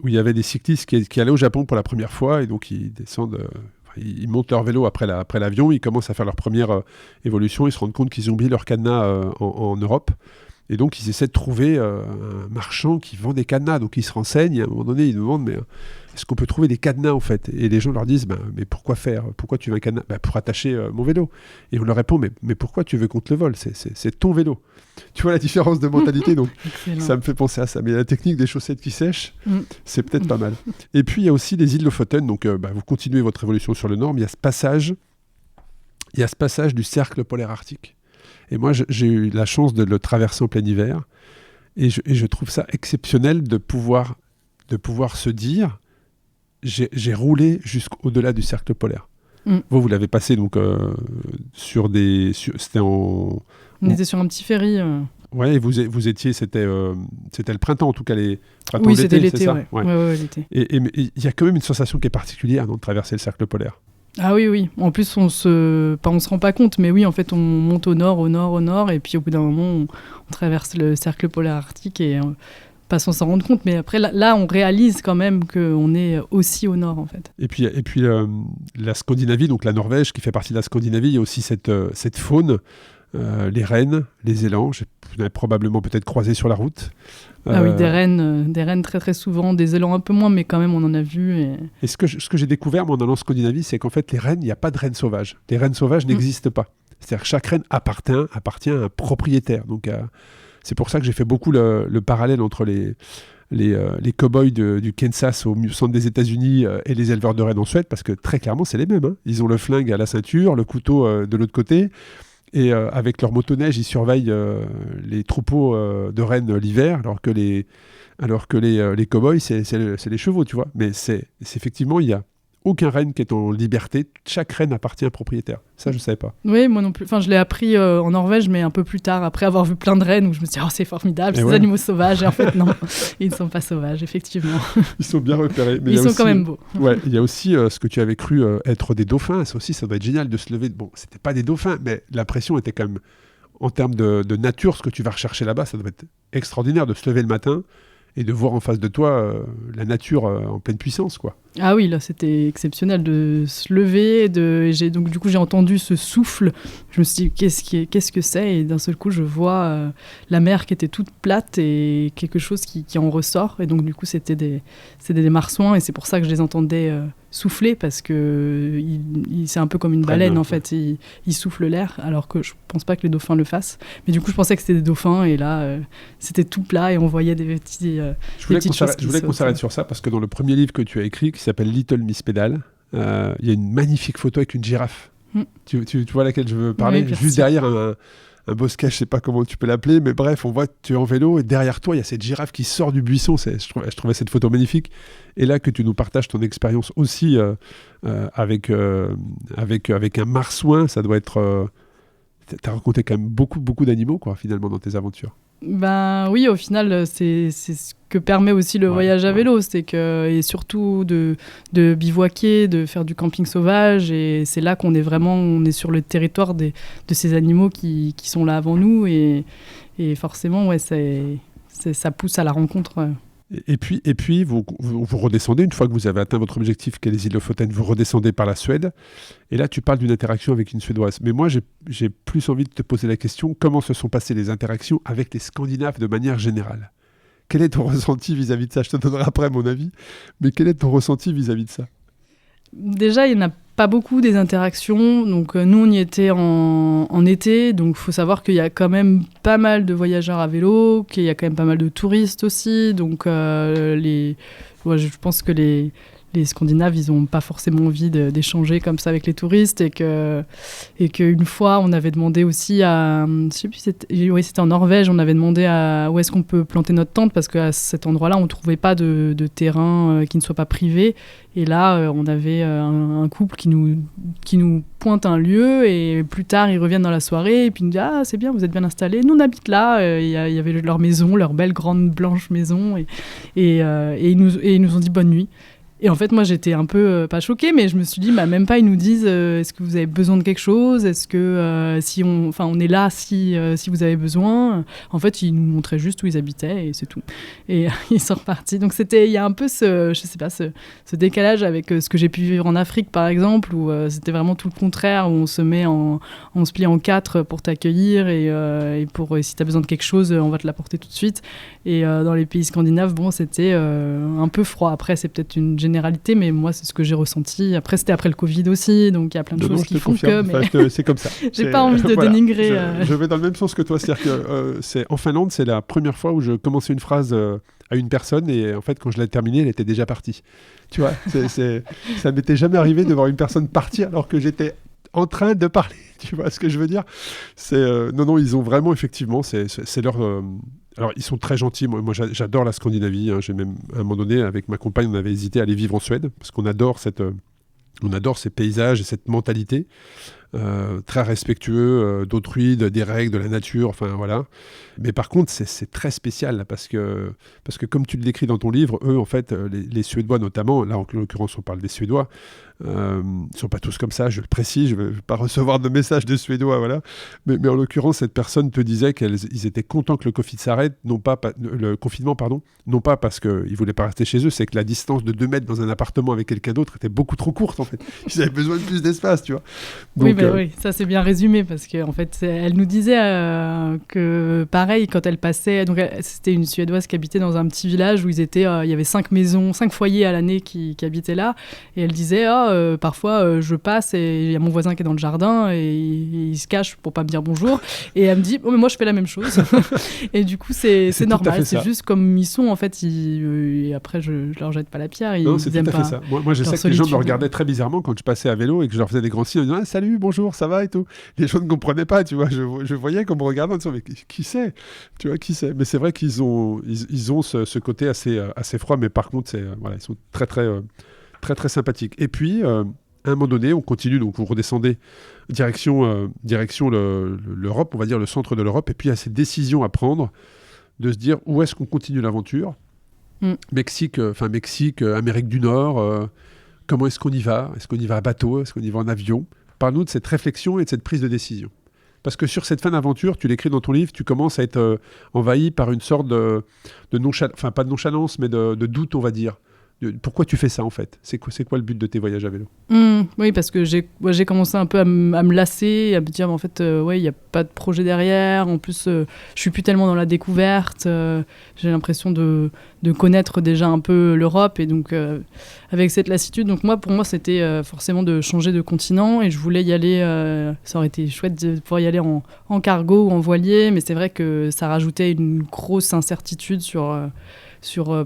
il y avait des cyclistes qui allaient au Japon pour la première fois, et donc ils descendent... Ils montent leur vélo après l'avion, ils commencent à faire leur première évolution, ils se rendent compte qu'ils ont oublié leur cadenas en Europe. Et donc, ils essaient de trouver un marchand qui vend des cadenas. Donc, ils se renseignent. Et à un moment donné, ils demandent, mais est-ce qu'on peut trouver des cadenas, en fait ? Et les gens leur disent, mais pourquoi faire ? Pourquoi tu veux un cadenas ? Pour attacher mon vélo. Et on leur répond, mais pourquoi tu veux qu'on te le vole ? C'est ton vélo. Tu vois la différence de mentalité ? Donc, ça me fait penser à ça. Mais la technique des chaussettes qui sèchent, c'est peut-être pas mal. Et puis, il y a aussi les îles Lofoten. Donc, vous continuez votre évolution sur le nord, mais il y a ce passage du cercle polaire arctique. Et moi, j'ai eu la chance de le traverser en plein hiver. Et je trouve ça exceptionnel de pouvoir se dire, j'ai roulé jusqu'au-delà du cercle polaire. Vous l'avez passé donc c'était en... On était sur un petit ferry. Ouais, et vous étiez, c'était le printemps, en tout cas, les printemps oui, d'été, c'était l'été, c'est ça ? Ouais, l'été. Et il y a quand même une sensation qui est particulière de traverser le cercle polaire. Ah oui. En plus, on se rend pas compte, mais oui, en fait, on monte au nord, et puis au bout d'un moment, on traverse le cercle polaire arctique et pas sans s'en rendre compte. Mais après, là, on réalise quand même qu'on est aussi au nord, en fait. Et puis la Scandinavie, donc la Norvège, qui fait partie de la Scandinavie, il y a aussi cette faune, les rennes, les élans. Vous avez probablement peut-être croisé sur la route. Ah oui, des rennes très très souvent, des élans un peu moins, mais quand même on en a vu. Et ce que j'ai découvert moi, en allant en Scandinavie, c'est qu'en fait les rennes, il n'y a pas de rennes sauvages. Les rennes sauvages n'existent pas. C'est-à-dire que chaque renne appartient à un propriétaire. Donc c'est pour ça que j'ai fait beaucoup le parallèle entre les cow-boys du Kansas au centre des États-Unis et les éleveurs de rennes en Suède, parce que très clairement c'est les mêmes. Ils ont le flingue à la ceinture, le couteau de l'autre côté. Et avec leur motoneige, ils surveillent les troupeaux de rennes l'hiver, alors que les cow-boys, c'est les chevaux, tu vois. Mais c'est effectivement, il y a aucun renne qui est en liberté. Chaque renne appartient à un propriétaire. Ça, je ne savais pas. Oui, moi non plus. Enfin, je l'ai appris en Norvège, mais un peu plus tard, après avoir vu plein de rennes, où je me suis dit, oh, c'est formidable, ces animaux sauvages. Et en fait, non, ils ne sont pas sauvages, effectivement. Ils sont bien repérés. Mais ils sont quand même beaux. Ouais, il y a aussi ce que tu avais cru être des dauphins. Ça aussi, ça doit être génial de se lever. Bon, c'était pas des dauphins, mais l'impression était quand même, en termes de nature, ce que tu vas rechercher là-bas, ça doit être extraordinaire de se lever le matin et de voir en face de toi la nature en pleine puissance, quoi. Ah oui, là, c'était exceptionnel de se lever. Donc, du coup, j'ai entendu ce souffle. Je me suis dit, qu'est-ce que c'est ? Et d'un seul coup, je vois la mer qui était toute plate et quelque chose qui en ressort. Et donc, du coup, c'était des marsouins. Et c'est pour ça que je les entendais souffler, parce que c'est un peu comme une baleine, en fait. Il souffle l'air, alors que je ne pense pas que les dauphins le fassent. Mais du coup, je pensais que c'était des dauphins. Et là, c'était tout plat et on voyait des petits Je voulais qu'on s'arrête sur ça, parce que dans le premier livre que tu as écrit, qui s'appelle Little Miss Pédale, il y a une magnifique photo avec une girafe. Tu vois laquelle je veux parler, oui, juste derrière un bosquet, je sais pas comment tu peux l'appeler, mais bref, on voit que tu es en vélo et derrière toi, il y a cette girafe qui sort du buisson. Je trouvais cette photo magnifique. Et là, que tu nous partages ton expérience aussi avec un marsouin, ça doit être... tu as rencontré quand même beaucoup d'animaux, quoi, finalement, dans tes aventures. Ben oui, au final, c'est ce que permet aussi le voyage à vélo, et surtout de bivouaquer, de faire du camping sauvage, et c'est là qu'on est sur le territoire de ces animaux qui sont là avant nous, et forcément, ouais, ça pousse à la rencontre. Et puis vous redescendez, une fois que vous avez atteint votre objectif, qui est les îles Lofoten, vous redescendez par la Suède. Et là, tu parles d'une interaction avec une Suédoise. Mais moi, j'ai plus envie de te poser la question, comment se sont passées les interactions avec les Scandinaves de manière générale ? Quel est ton ressenti vis-à-vis de ça ? Je te donnerai après mon avis. Mais quel est ton ressenti vis-à-vis de ça ? Déjà, il n'y en a pas beaucoup des interactions. Donc, nous, on y était en été. Donc, il faut savoir qu'il y a quand même pas mal de voyageurs à vélo, qu'il y a quand même pas mal de touristes aussi. Donc, je pense que les Scandinaves, ils n'ont pas forcément envie d'échanger comme ça avec les touristes. Et qu'une fois, on avait demandé aussi je sais plus, c'était en Norvège, on avait demandé où est-ce qu'on peut planter notre tente, parce qu'à cet endroit-là, on ne trouvait pas de terrain qui ne soit pas privé. Et là, on avait un couple qui nous pointe un lieu, et plus tard, ils reviennent dans la soirée, et puis ils nous disent « Ah, c'est bien, vous êtes bien installés. Nous, on habite là. » Il y avait leur maison, leur belle grande blanche maison, et ils nous ont dit « Bonne nuit ». Et en fait, moi, j'étais un peu, pas choquée, mais je me suis dit, même pas, ils nous disent, est-ce que vous avez besoin de quelque chose ? Est-ce que, on est là si vous avez besoin ? En fait, ils nous montraient juste où ils habitaient, et c'est tout. Et ils sont repartis. Donc, il y a un peu ce décalage avec ce que j'ai pu vivre en Afrique, par exemple, où c'était vraiment tout le contraire, où on se plie en quatre pour t'accueillir, et si tu as besoin de quelque chose, on va te l'apporter tout de suite. Et dans les pays scandinaves, c'était un peu froid. Après, c'est peut-être une généralité, mais moi, c'est ce que j'ai ressenti. Après, c'était après le Covid aussi, donc il y a plein de choses qui font que... Mais... c'est comme ça. J'ai pas envie de dénigrer... Je vais dans le même sens que toi. C'est-à-dire que en Finlande, c'est la première fois où je commençais une phrase à une personne, et en fait, quand je l'ai terminée, elle était déjà partie. Tu vois, ça m'était jamais arrivé de voir une personne partir alors que j'étais en train de parler. Tu vois ce que je veux dire ? Non, ils ont vraiment, effectivement, c'est leur... Alors, ils sont très gentils. Moi j'adore la Scandinavie. Hein. J'ai même, à un moment donné, avec ma compagne, on avait hésité à aller vivre en Suède, parce qu'on adore ces paysages et cette mentalité. Très respectueux d'autrui, des règles, de la nature, enfin voilà. Mais par contre, c'est très spécial, là, parce que comme tu le décris dans ton livre, eux, en fait, les Suédois notamment, là en l'occurrence on parle des Suédois, ils sont pas tous comme ça, je le précise, je ne vais pas recevoir de messages de Suédois, voilà. Mais en l'occurrence, cette personne te disait qu'ils étaient contents que le Covid s'arrête, le confinement, non pas parce qu'ils voulaient pas rester chez eux, c'est que la distance de 2 mètres dans un appartement avec quelqu'un d'autre était beaucoup trop courte, en fait. Ils avaient besoin de plus d'espace, tu vois. Donc, oui, ça c'est bien résumé, parce qu'en fait, elle nous disait que pareil, quand elle passait, donc c'était une Suédoise qui habitait dans un petit village où il y avait 5 maisons, 5 foyers à l'année qui habitaient là, et elle disait parfois je passe et il y a mon voisin qui est dans le jardin et il se cache pour pas me dire bonjour, et elle me dit mais moi je fais la même chose. Et du coup c'est normal, c'est juste comme ils sont en fait, et après je leur jette pas la pierre, non, c'est tout à fait ça. Moi je sais que les gens me regardaient très bizarrement quand je passais à vélo et que je leur faisais des grands signes en disant salut, bonjour. bonjour, ça va et tout. Les gens ne comprenaient pas, tu vois. Je voyais qu'on me regardait en disant, mais qui c'est? Tu vois, qui c'est? Mais c'est vrai qu'ils ont ce côté assez froid, mais par contre, voilà, ils sont très, très, très, très sympathiques. Et puis, à un moment donné, on continue, donc vous redescendez direction l'Europe, on va dire le centre de l'Europe, et puis il y a cette décision à prendre de se dire où est-ce qu'on continue l'aventure. Mexique, Amérique du Nord, comment est-ce qu'on y va? Est-ce qu'on y va à bateau? Est-ce qu'on y va en avion? Parle-nous de cette réflexion et de cette prise de décision. Parce que sur cette fin d'aventure, tu l'écris dans ton livre, tu commences à être envahi par une sorte de nonchalance, enfin pas de nonchalance, mais de doute, on va dire. Pourquoi tu fais ça en fait? C'est quoi le but de tes voyages à vélo? Oui, parce que j'ai commencé un peu à me lasser, à me dire en fait, il n'y a pas de projet derrière. En plus, je suis plus tellement dans la découverte. J'ai l'impression de connaître déjà un peu l'Europe. Et donc, avec cette lassitude, donc pour moi, c'était forcément de changer de continent. Et je voulais y aller, ça aurait été chouette de pouvoir y aller en cargo ou en voilier. Mais c'est vrai que ça rajoutait une grosse incertitude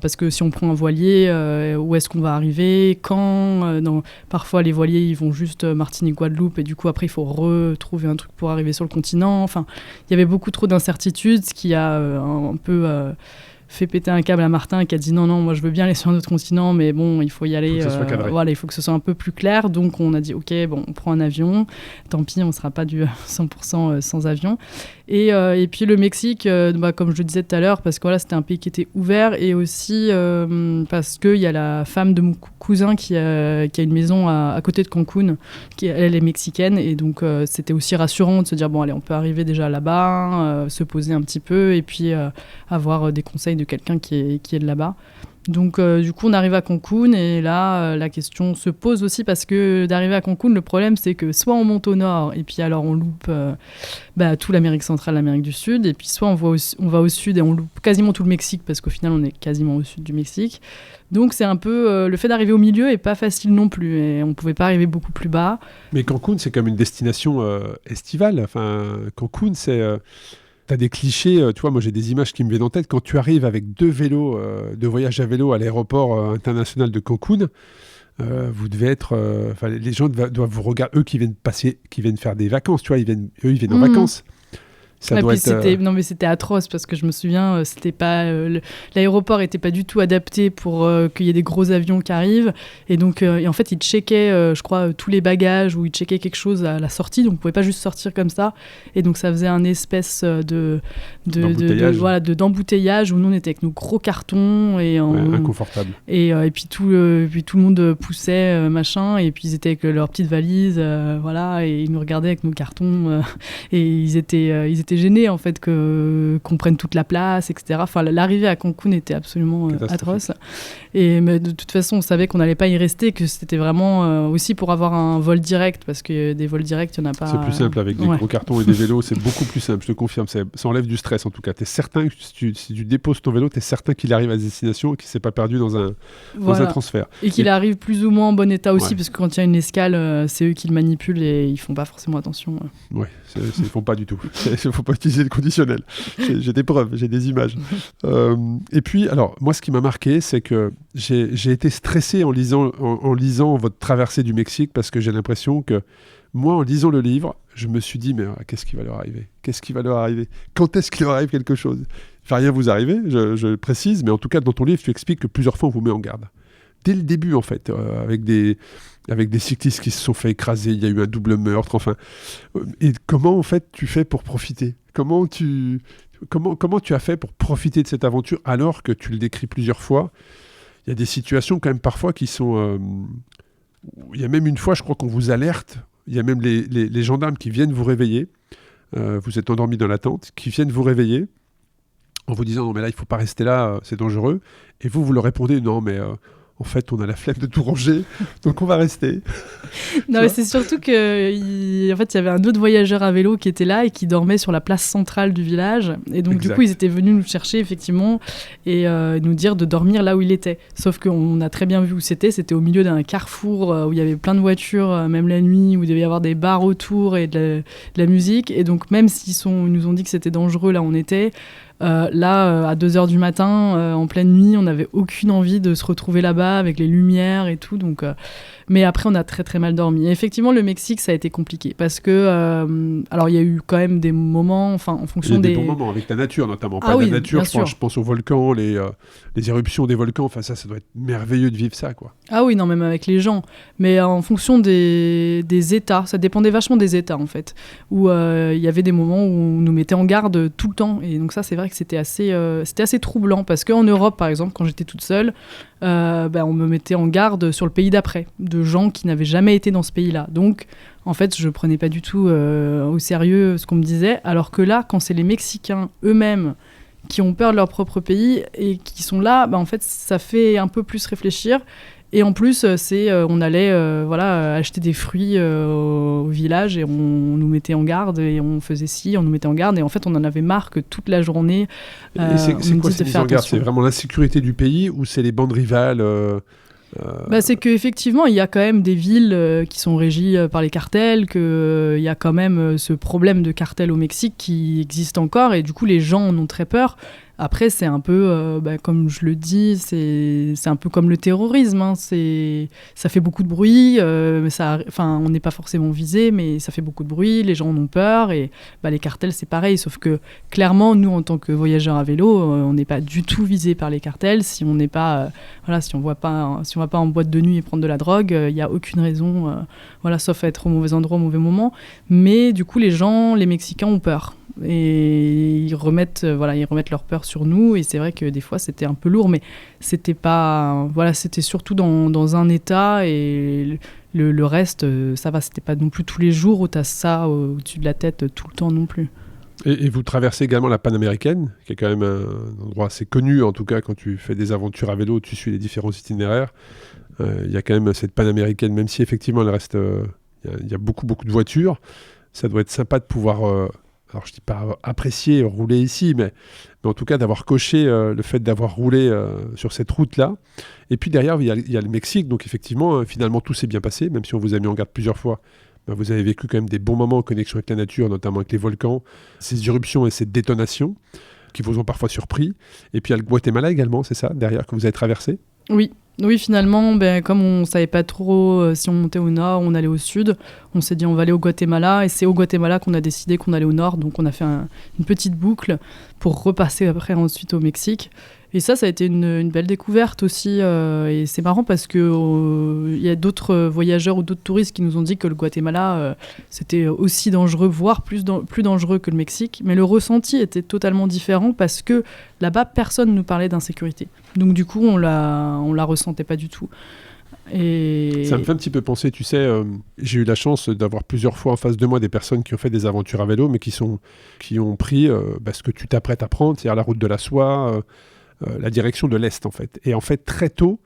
parce que si on prend un voilier, où est-ce qu'on va arriver, quand parfois les voiliers ils vont juste Martinique-Guadeloupe et du coup après il faut retrouver un truc pour arriver sur le continent. Enfin, il y avait beaucoup trop d'incertitudes, ce qui a un peu fait péter un câble à Martin qui a dit non, moi je veux bien aller sur un autre continent, mais bon, il faut y aller. Voilà, il faut que ce soit un peu plus clair. Donc on a dit ok, bon, on prend un avion. Tant pis, on ne sera pas du 100% sans avion. Et puis le Mexique, comme je le disais tout à l'heure, parce que voilà, c'était un pays qui était ouvert et aussi parce qu'il y a la femme de mon cousin qui a une maison à côté de Cancun, elle est mexicaine. Et donc c'était aussi rassurant de se dire bon, allez, on peut arriver déjà là-bas, se poser un petit peu et puis avoir des conseils de quelqu'un qui est de là-bas. Donc du coup on arrive à Cancun et là la question se pose aussi parce que d'arriver à Cancun, le problème c'est que soit on monte au nord et puis alors on loupe tout l'Amérique centrale, l'Amérique du Sud, et puis soit on va au sud et on loupe quasiment tout le Mexique parce qu'au final on est quasiment au sud du Mexique. Donc c'est un peu le fait d'arriver au milieu est pas facile non plus et on pouvait pas arriver beaucoup plus bas. Mais Cancun c'est comme une destination estivale. Enfin Cancun c'est t'as des clichés, tu vois, moi j'ai des images qui me viennent en tête. Quand tu arrives avec 2 vélos de voyage à vélo à l'aéroport international de Cancun, vous devez être... les gens doivent vous regarder, eux qui viennent faire des vacances, tu vois, ils viennent en vacances. Ça doit être... Non mais c'était atroce parce que je me souviens, c'était pas l'aéroport était pas du tout adapté pour qu'il y ait des gros avions qui arrivent et donc et en fait ils checkaient je crois tous les bagages ou ils checkaient quelque chose à la sortie, donc on pouvait pas juste sortir comme ça et donc ça faisait un espèce d'embouteillage où nous on était avec nos gros cartons et inconfortable et puis tout le monde poussait machin et puis ils étaient avec leurs petites valises voilà et ils nous regardaient avec nos cartons et ils étaient gênés en fait qu'on prenne toute la place, etc. Enfin, l'arrivée à Cancun était absolument atroce. Mais de toute façon, on savait qu'on n'allait pas y rester, que c'était vraiment aussi pour avoir un vol direct, parce que des vols directs, il n'y en a pas. C'est plus simple avec des gros cartons et des vélos, c'est beaucoup plus simple, je te confirme. Ça enlève du stress en tout cas. Tu es certain que si tu déposes ton vélo, tu es certain qu'il arrive à destination et qu'il ne s'est pas perdu dans un transfert. Et qu'il arrive plus ou moins en bon état aussi, parce que quand il y a une escale, c'est eux qui le manipulent et ils ne font pas forcément attention. Oui, ils ne font pas du tout. Il ne faut pas utiliser le conditionnel. J'ai des preuves, j'ai des images. Et puis, alors, moi, ce qui m'a marqué, c'est que j'ai été stressé en lisant votre traversée du Mexique parce que j'ai l'impression que, moi, en lisant le livre, je me suis dit, mais qu'est-ce qui va leur arriver? Qu'est-ce qui va leur arriver? Quand est-ce qu'il leur arrive quelque chose? Il ne va rien vous arriver, je précise, mais en tout cas, dans ton livre, tu expliques que plusieurs fois, on vous met en garde. Dès le début, en fait, avec des cyclistes qui se sont fait écraser, il y a eu un double meurtre, enfin. Et comment, en fait, tu fais pour profiter? Comment tu as fait pour profiter de cette aventure alors que tu le décris plusieurs fois? Il y a des situations quand même parfois qui sont... il y a même une fois, je crois qu'on vous alerte, il y a même les gendarmes qui viennent vous réveiller, vous êtes endormi dans la tente, qui viennent vous réveiller en vous disant « Non mais là, il ne faut pas rester là, c'est dangereux ». Et vous leur répondez « Non mais... en fait, on a la flemme de tout ranger, donc on va rester. » Non, mais c'est surtout qu'il y avait un autre voyageur à vélo qui était là et qui dormait sur la place centrale du village. Et donc, du coup, ils étaient venus nous chercher, effectivement, et nous dire de dormir là où il était. Sauf qu'on a très bien vu où c'était. C'était au milieu d'un carrefour où il y avait plein de voitures, même la nuit, où il devait y avoir des bars autour et de la musique. Et donc, même s'ils nous ont dit que c'était dangereux là où on était, Là, à 2h du matin, en pleine nuit, on n'avait aucune envie de se retrouver là-bas avec les lumières et tout. Donc, mais après, on a très très mal dormi. Et effectivement, le Mexique, ça a été compliqué parce que, alors il y a eu quand même des moments, enfin en fonction des bons moments avec la nature notamment. Ah oui, la nature, bien sûr. je pense aux volcans, les éruptions des volcans. Enfin ça doit être merveilleux de vivre ça, quoi. Ah oui, non, même avec les gens. Mais en fonction des États, ça dépendait vachement des États en fait. Où il y avait des moments où on nous mettait en garde tout le temps. Et donc ça, c'est vrai que c'était assez troublant parce qu'en Europe, par exemple, quand j'étais toute seule, on me mettait en garde sur le pays d'après, de gens qui n'avaient jamais été dans ce pays-là. Donc, en fait, je prenais pas du tout au sérieux ce qu'on me disait. Alors que là, quand c'est les Mexicains eux-mêmes qui ont peur de leur propre pays et qui sont là, en fait, ça fait un peu plus réfléchir. Et en plus, on allait acheter des fruits au village et on nous mettait en garde et on faisait ci, on nous mettait en garde. Et en fait, on en avait marre que toute la journée, c'est quoi cette mise en garde ? C'est vraiment l'insécurité du pays ou c'est les bandes rivales C'est qu'effectivement, il y a quand même des villes qui sont régies par les cartels, qu'il y a quand même ce problème de cartel au Mexique qui existe encore et du coup, les gens en ont très peur. Après, c'est un peu, comme je le dis, c'est un peu comme le terrorisme. Hein. Ça fait beaucoup de bruit. On n'est pas forcément visé, mais ça fait beaucoup de bruit. Les gens en ont peur. Et les cartels, c'est pareil. Sauf que, clairement, nous, en tant que voyageurs à vélo, on n'est pas du tout visé par les cartels. Si on n'est pas, si on va pas en boîte de nuit et prendre de la drogue, il n'y a aucune raison, sauf être au mauvais endroit, au mauvais moment. Mais du coup, les Mexicains ont peur. Et ils remettent leur peur sur nous et c'est vrai que des fois c'était un peu lourd mais c'était pas c'était surtout dans un état et le reste ça va, c'était pas non plus tous les jours où t'as ça au-dessus de la tête tout le temps non plus. Et vous traversez également la Panaméricaine qui est quand même un endroit assez connu en tout cas quand tu fais des aventures à vélo, tu suis les différents itinéraires. Il y a quand même cette Panaméricaine, même si effectivement il reste il y a beaucoup de voitures, ça doit être sympa de pouvoir alors je ne dis pas apprécier rouler ici, mais en tout cas d'avoir coché le fait d'avoir roulé sur cette route-là. Et puis derrière, il y a le Mexique, donc effectivement, finalement tout s'est bien passé, même si on vous a mis en garde plusieurs fois. Vous avez vécu quand même des bons moments en connexion avec la nature, notamment avec les volcans, ces éruptions et ces détonations qui vous ont parfois surpris. Et puis il y a le Guatemala également, c'est ça, derrière, que vous avez traversé ? Oui, finalement, comme on ne savait pas trop si on montait au nord ou on allait au sud, on s'est dit on va aller au Guatemala et c'est au Guatemala qu'on a décidé qu'on allait au nord. Donc on a fait une petite boucle pour repasser après ensuite au Mexique. Et ça a été une belle découverte aussi. Et c'est marrant parce qu'il y a d'autres voyageurs ou d'autres touristes qui nous ont dit que le Guatemala, c'était aussi dangereux, voire plus dangereux que le Mexique. Mais le ressenti était totalement différent parce que là-bas, personne ne nous parlait d'insécurité. Donc du coup, on la ressentait pas du tout. Et... Ça me fait un petit peu penser, tu sais, j'ai eu la chance d'avoir plusieurs fois en face de moi des personnes qui ont fait des aventures à vélo, mais qui ont pris ce que tu t'apprêtes à prendre, c'est-à-dire la route de la soie, la direction de l'Est en fait. Et en fait, très tôt,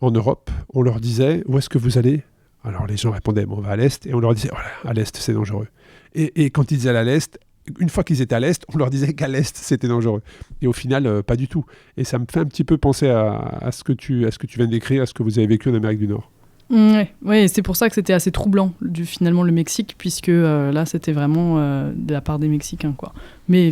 en Europe, on leur disait « Où est-ce que vous allez ?» Alors les gens répondaient « On va à l'Est » et on leur disait « Voilà, à l'Est, c'est dangereux. » Et quand ils allaient à l'Est, une fois qu'ils étaient à l'Est, on leur disait qu'à l'Est, c'était dangereux. Et au final, pas du tout. Et ça me fait un petit peu penser à ce que tu viens de décrire, à ce que vous avez vécu en Amérique du Nord. Oui, c'est pour ça que c'était assez troublant, finalement, le Mexique, puisque là, c'était vraiment de la part des Mexicains, quoi. Mais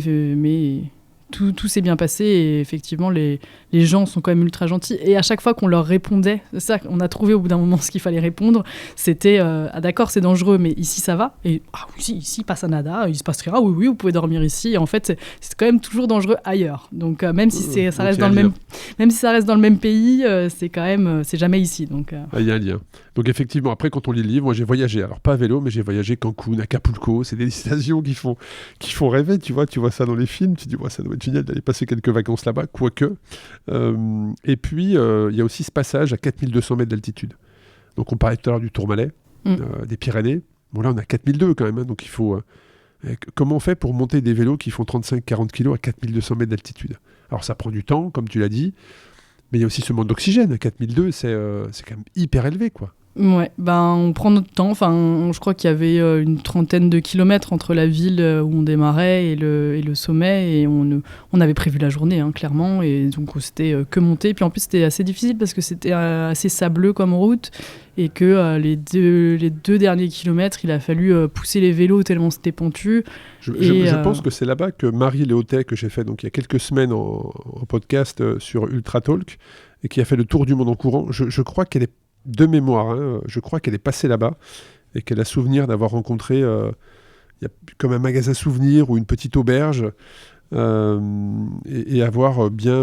tout s'est bien passé et effectivement, les gens sont quand même ultra gentils. Et à chaque fois qu'on leur répondait, c'est ça, on a trouvé au bout d'un moment ce qu'il fallait répondre, c'était ah d'accord, c'est dangereux, mais ici ça va. Et ah oui, ici pas nada, il se passe rien. Oui, vous pouvez dormir ici. Et en fait, c'est quand même toujours dangereux ailleurs. Donc même si ça reste dans le même pays, c'est quand même c'est jamais ici. Donc il y a un lien. Donc effectivement, après quand on lit le livre, moi j'ai voyagé. Alors pas à vélo, mais j'ai voyagé Cancun, Acapulco. C'est des destinations qui font rêver. Tu vois ça dans les films. Tu dis ça doit être génial d'aller passer quelques vacances là-bas, quoique. Et puis, il y a aussi ce passage à 4200 mètres d'altitude. Donc, on parlait tout à l'heure du Tourmalet, des Pyrénées. Bon, là, on a 4002 quand même. Hein, donc, il faut... comment on fait pour monter des vélos qui font 35-40 kilos à 4200 mètres d'altitude ? Alors, ça prend du temps, comme tu l'as dit. Mais il y a aussi ce manque d'oxygène. À 4002, c'est quand même hyper élevé, quoi. Ouais, on prend notre temps. Enfin, je crois qu'il y avait une 30aine de kilomètres entre la ville où on démarrait et le sommet, et on avait prévu la journée, hein, clairement, et donc c'était que monter. Puis en plus, c'était assez difficile parce que c'était assez sableux comme route, et que les deux derniers kilomètres, il a fallu pousser les vélos tellement c'était pentu. Je pense que c'est là-bas que Marie Léotet, que j'ai fait donc il y a quelques semaines en podcast sur Ultra Talk, et qui a fait le tour du monde en courant, je crois qu'elle est de mémoire, hein, je crois qu'elle est passée là-bas et qu'elle a souvenir d'avoir rencontré y a comme un magasin souvenir ou une petite auberge et avoir bien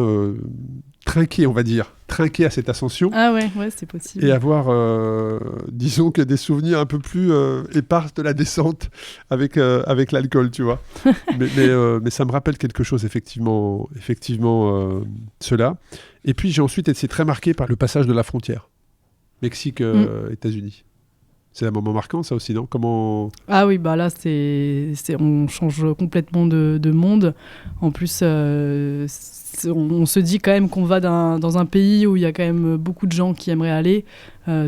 trinqué, on va dire, trinqué à cette ascension. Ah ouais, c'est possible. Et avoir, disons que des souvenirs un peu plus épars de la descente avec l'alcool, tu vois. mais ça me rappelle quelque chose, effectivement cela. Et puis j'ai ensuite été très marqué par le passage de la frontière. Mexique, États-Unis. C'est un moment marquant, ça aussi, non ? Comment... Ah oui, là, on change complètement de monde. En plus, on se dit quand même qu'on va dans un pays où il y a quand même beaucoup de gens qui aimeraient aller,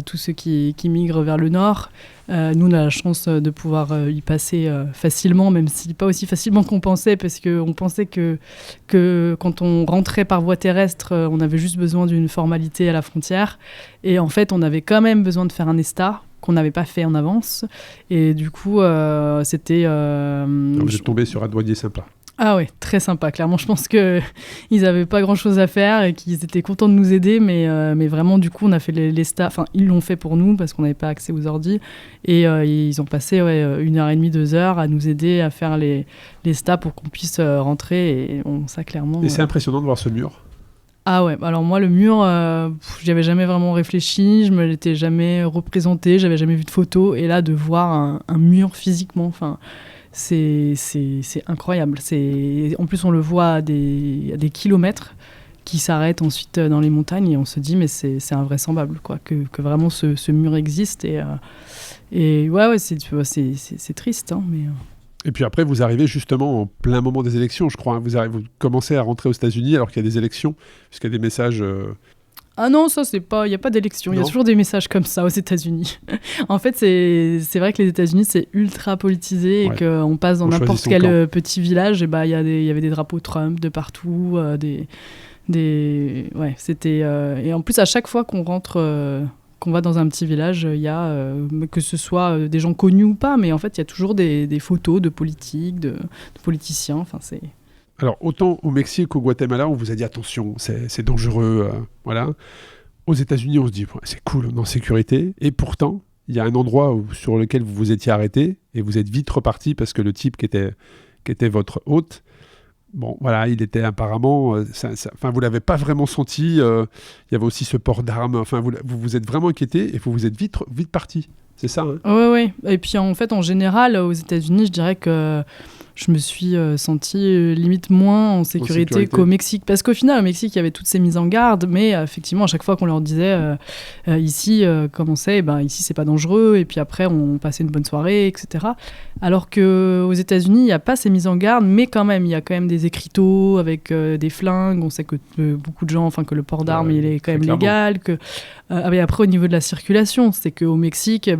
tous ceux qui migrent vers le nord. Nous, on a la chance de pouvoir y passer facilement, même si pas aussi facilement qu'on pensait, parce qu'on pensait que quand on rentrait par voie terrestre, on avait juste besoin d'une formalité à la frontière. Et en fait, on avait quand même besoin de faire un ESTA qu'on n'avait pas fait en avance. Et du coup, c'était... vous êtes tombé sur un douanier sympa. Ah ouais, très sympa. Clairement, je pense qu'ils n'avaient pas grand-chose à faire et qu'ils étaient contents de nous aider. Mais vraiment, du coup, on a fait l'ESTA. Enfin, ils l'ont fait pour nous parce qu'on n'avait pas accès aux ordis. Et ils ont passé 1h30, 2 heures à nous aider à faire l'ESTA pour qu'on puisse rentrer. Et ça, clairement... Et c'est impressionnant de voir ce mur. Ah ouais, alors moi, le mur, j'y avais jamais vraiment réfléchi. Je me l'étais jamais représenté. J'avais jamais vu de photos. Et là, de voir un mur physiquement... C'est incroyable. En plus, on le voit à des kilomètres qui s'arrêtent ensuite dans les montagnes et on se dit, mais c'est invraisemblable, quoi, que vraiment ce mur existe. Et ouais, c'est triste. Hein, mais... Et puis après, vous arrivez justement en plein moment des élections, je crois. Vous commencez à rentrer aux États-Unis alors qu'il y a des élections, puisqu'il y a des messages... Ah non, ça, c'est pas... Il n'y a pas d'élection. Il y a toujours des messages comme ça aux États-Unis. En fait, c'est vrai que les États-Unis, c'est ultra politisé et qu'on passe dans n'importe quel petit village. Et il y avait des drapeaux Trump de partout. Ouais, c'était... Et en plus, à chaque fois qu'on rentre... qu'on va dans un petit village, il y a, que ce soit des gens connus ou pas, mais en fait, il y a toujours des photos de politiques, de politiciens. Enfin, c'est... Alors, autant au Mexique qu'au Guatemala, on vous a dit attention, c'est dangereux, voilà. Aux États-Unis, on se dit c'est cool, on est en sécurité. Et pourtant, il y a un endroit sur lequel vous vous étiez arrêté et vous êtes vite reparti parce que le type qui était votre hôte, bon, voilà, il était apparemment... vous l'avez pas vraiment senti. Il y avait aussi ce port d'armes. Enfin, vous vous êtes vraiment inquiété et vous êtes vite parti. C'est ça, hein ? Ouais. Et puis, en fait, en général, aux États-Unis, je dirais que je me suis sentie limite moins en sécurité qu'au Mexique. Parce qu'au final, au Mexique, il y avait toutes ces mises en garde, mais effectivement, à chaque fois qu'on leur disait ici, comment c'est, ici, c'est pas dangereux, et puis après, on passait une bonne soirée, etc. Alors qu'aux États-Unis, il n'y a pas ces mises en garde, mais quand même, il y a quand même des écriteaux avec des flingues. On sait que beaucoup de gens, que le port d'armes, il est quand même légal. Mais après, au niveau de la circulation, c'est qu'au Mexique, il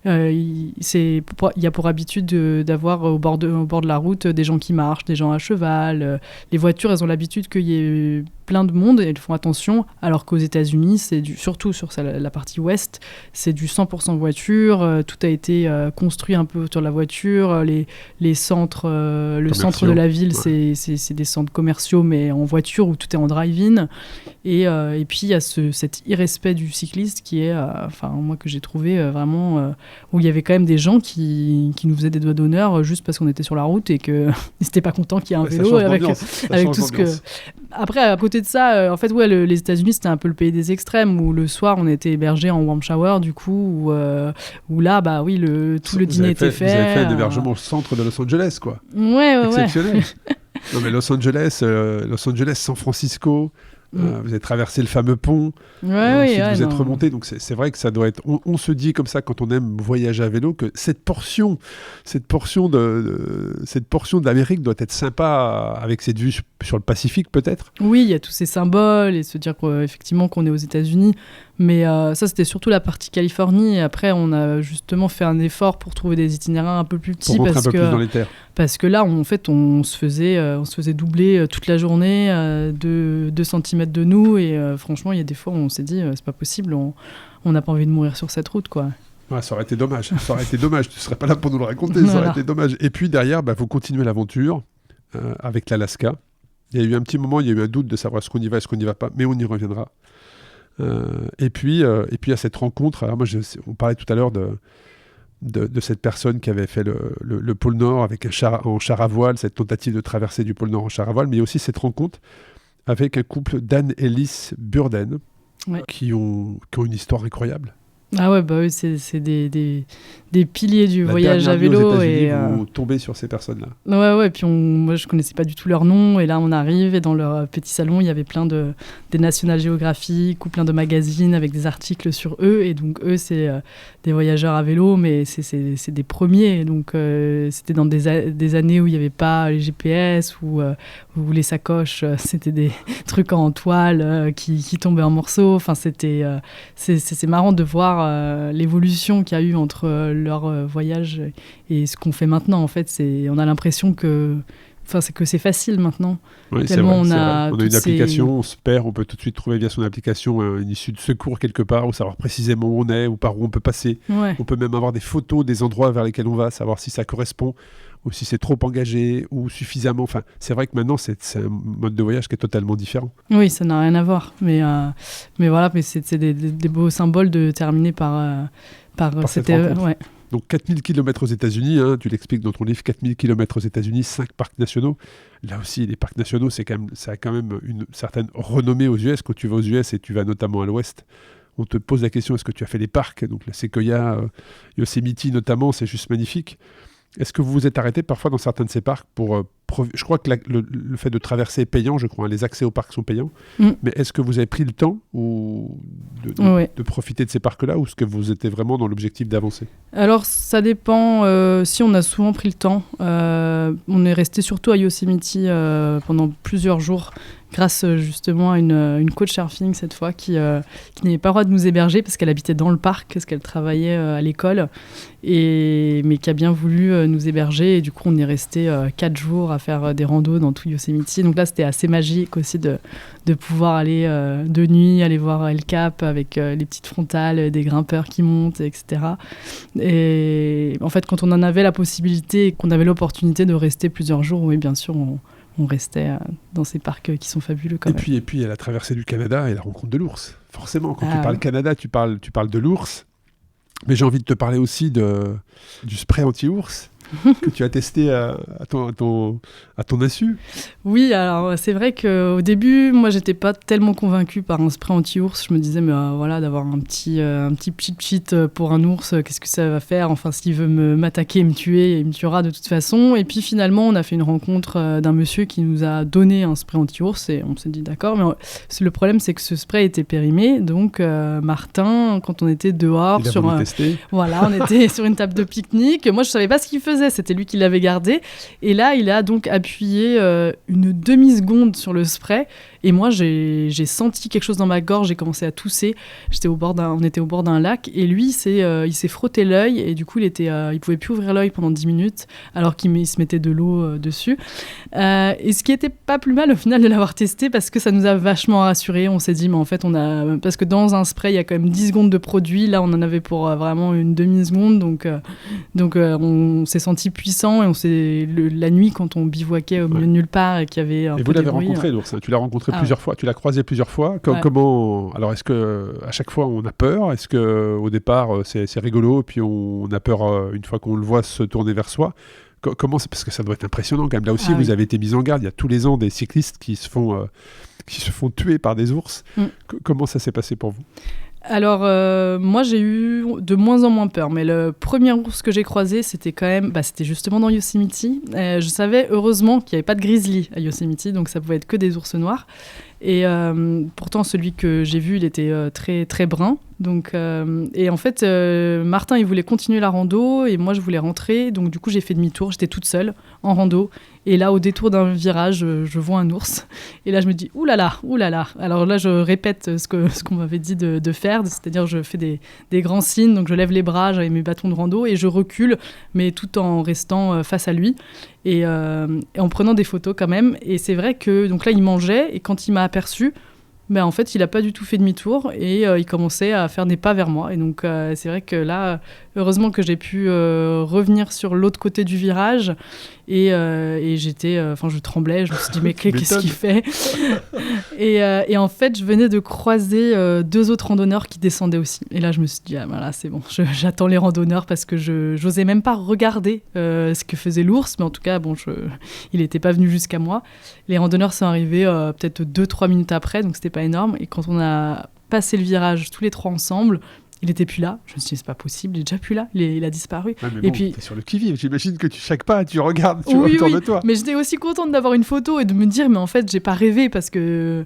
y a pour habitude d'avoir au bord de la route des gens qui marchent, des gens à cheval. Les voitures, elles ont l'habitude qu'il y ait plein de monde et elles font attention, alors qu'aux États-Unis, surtout sur la partie ouest, c'est du 100% voiture. Tout a été construit un peu autour de la voiture. Les centres, le centre de la ville, c'est des centres commerciaux, mais en voiture où tout est en drive-in. Et puis, il y a cet irrespect du cycliste qui est, moi, que j'ai trouvé vraiment... où il y avait quand même des gens qui nous faisaient des doigts d'honneur juste parce qu'on était sur la route et qu'ils n'étaient pas contents qu'il y ait un vélo avec tout ce que... Après, à côté de ça, les États-Unis, c'était un peu le pays des extrêmes où le soir, on était hébergé en warm shower, du coup, où là, tout le dîner était fait. Vous avez fait un hébergement au centre de Los Angeles, quoi. Ouais. Exceptionnel. Non, mais Los Angeles, San Francisco... vous avez traversé le fameux pont, vous êtes remonté, donc c'est vrai que ça doit être... On se dit comme ça quand on aime voyager à vélo que cette portion de l'Amérique doit être sympa avec cette vue sur le Pacifique peut-être. Oui, il y a tous ces symboles et se dire qu'effectivement qu'on est aux États-Unis. Mais ça, c'était surtout la partie Californie. Et après, on a justement fait un effort pour trouver des itinéraires un peu plus petits. Pour rentrer un peu plus dans les terres. Parce que là, en fait, on se faisait doubler toute la journée de 2 cm de nous. Et franchement, il y a des fois où on s'est dit, c'est pas possible, on n'a pas envie de mourir sur cette route, quoi. Ouais, ça aurait été dommage. Ça aurait été dommage. Tu serais pas là pour nous le raconter. Ça aurait été dommage. Et puis derrière, vous continuez l'aventure avec l'Alaska. Il y a eu un petit moment, il y a eu un doute de savoir est-ce qu'on y va, est-ce qu'on n'y va pas, mais on y reviendra. Et puis à cette rencontre, alors moi, on parlait tout à l'heure de cette personne qui avait fait le pôle Nord avec en char à voile, cette tentative de traverser du pôle Nord en char à voile, mais il y a aussi cette rencontre avec un couple Dan Ellis Burden, qui ont une histoire incroyable. Ah ouais, bah oui, c'est des piliers du voyage à vélo. Aux États-Unis, vous tombez sur ces personnes-là. Ouais, puis moi je connaissais pas du tout leur nom, et là on arrive, et dans leur petit salon, il y avait plein des National Geographic ou plein de magazines avec des articles sur eux, et donc eux, c'est des voyageurs à vélo, mais c'est des premiers, donc c'était dans des années où il n'y avait pas les GPS, ou les sacoches, c'était des trucs en toile qui tombaient en morceaux, enfin c'est marrant de voir l'évolution qu'il y a eu entre leur voyage et ce qu'on fait maintenant. En fait, on a l'impression que c'est facile maintenant. Oui, tellement c'est vrai. On a une application, on se perd, on peut tout de suite trouver via son application une issue de secours quelque part, ou savoir précisément où on est, ou par où on peut passer. Ouais. On peut même avoir des photos des endroits vers lesquels on va, savoir si ça correspond, ou si c'est trop engagé, ou suffisamment. Enfin, c'est vrai que maintenant, c'est un mode de voyage qui est totalement différent. Oui, ça n'a rien à voir. Mais voilà, c'est des beaux symboles de terminer par cette rencontre. Ouais. Donc 4000 km aux États-Unis, tu l'expliques dans ton livre, 4000 km aux États-Unis, 5 parcs nationaux. Là aussi, les parcs nationaux, ça a quand même une certaine renommée aux US. Quand tu vas aux US et tu vas notamment à l'ouest, on te pose la question, est-ce que tu as fait les parcs? Donc la Sequoia, Yosemite notamment, c'est juste magnifique. Est-ce que vous vous êtes arrêté parfois dans certains de ces parcs pour... Je crois que le fait de traverser est payant, je crois, les accès aux parcs sont payants. Mais est-ce que vous avez pris le temps de profiter de ces parcs-là, ou est-ce que vous étiez vraiment dans l'objectif d'avancer? Alors, ça dépend. Si on a souvent pris le temps, on est resté surtout à Yosemite pendant plusieurs jours, grâce justement à une coach surfing cette fois qui n'avait pas le droit de nous héberger parce qu'elle habitait dans le parc, parce qu'elle travaillait à l'école, mais qui a bien voulu nous héberger, et du coup on est resté 4 jours à faire des randos dans tout Yosemite. Donc là c'était assez magique aussi de pouvoir aller de nuit, aller voir El Cap avec les petites frontales, des grimpeurs qui montent, etc. Et en fait, quand on en avait la possibilité et qu'on avait l'opportunité de rester plusieurs jours, oui, bien sûr, on restait dans ces parcs qui sont fabuleux quand même. Et puis, il y a la traversée du Canada et la rencontre de l'ours. Forcément, quand tu parles Canada, tu parles de l'ours. Mais j'ai envie de te parler aussi du spray anti-ours que tu as testé à ton insu. Oui, alors c'est vrai qu'au début, moi, j'étais pas tellement convaincue par un spray anti-ours. Je me disais, mais voilà, d'avoir un petit cheat pour un ours, qu'est-ce que ça va faire? Enfin, s'il veut m'attaquer, me tuer, il me tuera de toute façon. Et puis finalement, on a fait une rencontre d'un monsieur qui nous a donné un spray anti-ours, et on s'est dit d'accord, mais le problème, c'est que ce spray était périmé. Donc, Martin, quand on était dehors, on était sur une table de pique-nique. Moi, je savais pas ce qu'il faisait. C'était lui qui l'avait gardé. Et là, il a donc appuyé une demi-seconde sur le spray. Et moi, j'ai senti quelque chose dans ma gorge. J'ai commencé à tousser. On était au bord d'un lac. Et lui, il s'est frotté l'œil. Et du coup, il pouvait plus ouvrir l'œil pendant 10 minutes, alors qu'il se mettait de l'eau dessus. Et ce qui était pas plus mal au final de l'avoir testé, parce que ça nous a vachement rassurés. On s'est dit, mais en fait, parce que dans un spray, il y a quand même 10 secondes de produit. Là, on en avait pour vraiment une demi-seconde. Donc on s'est senti puissant, et la nuit, quand on bivouaquait au milieu de nulle part, et qu'il y avait un peu de bruit. Et vous l'avez rencontré, l'ours, tu l'as rencontré plusieurs fois, tu l'as croisé plusieurs fois. Comment... Alors, est-ce qu'à chaque fois, on a peur? Est-ce qu'au départ, c'est rigolo, et puis on a peur une fois qu'on le voit se tourner vers soi? Comment c'est? Parce que ça doit être impressionnant quand même. Là aussi, vous avez été mis en garde. Il y a tous les ans des cyclistes qui se font tuer par des ours. Comment ça s'est passé pour vous? Alors, moi, j'ai eu de moins en moins peur. Mais le premier ours que j'ai croisé, c'était quand même... c'était justement dans Yosemite. Je savais, heureusement, qu'il n'y avait pas de grizzly à Yosemite, donc ça pouvait être que des ours noirs. Et pourtant, celui que j'ai vu, il était très, très brun. Donc, et en fait, Martin, il voulait continuer la rando et moi, je voulais rentrer. Donc, du coup, j'ai fait demi-tour. J'étais toute seule en rando. Et là, au détour d'un virage, je vois un ours. Et là, je me dis, ouh là là, ouh là là. Alors là, je répète ce qu'on m'avait dit de faire. C'est-à-dire, je fais des grands signes. Donc, je lève les bras, j'avais mes bâtons de rando et je recule, mais tout en restant face à lui. Et en prenant des photos quand même. Et c'est vrai que donc là, il mangeait. Et quand il m'a aperçu, ben, en fait, il n'a pas du tout fait demi-tour et il commençait à faire des pas vers moi. Et donc, c'est vrai que là, heureusement que j'ai pu revenir sur l'autre côté du virage. Et j'étais... je tremblais. Je me suis dit, mais qu'est-ce qu'il fait et en fait, je venais de croiser 2 autres randonneurs qui descendaient aussi. Et là, je me suis dit, ah, voilà, c'est bon. J'attends les randonneurs parce que je n'osais même pas regarder ce que faisait l'ours. Mais en tout cas, il n'était pas venu jusqu'à moi. Les randonneurs sont arrivés peut-être 2-3 minutes après. Donc, c'était pas énorme. Et quand on a passé le virage tous les 3 ensemble, il n'était plus là. Je me suis dit, c'est pas possible, il est déjà plus là. Il a disparu. Ouais, mais puis, t'es sur le qui-vive. J'imagine que chaque pas, tu regardes, tu vois autour de toi. Mais j'étais aussi contente d'avoir une photo et de me dire, mais en fait, j'ai pas rêvé parce que...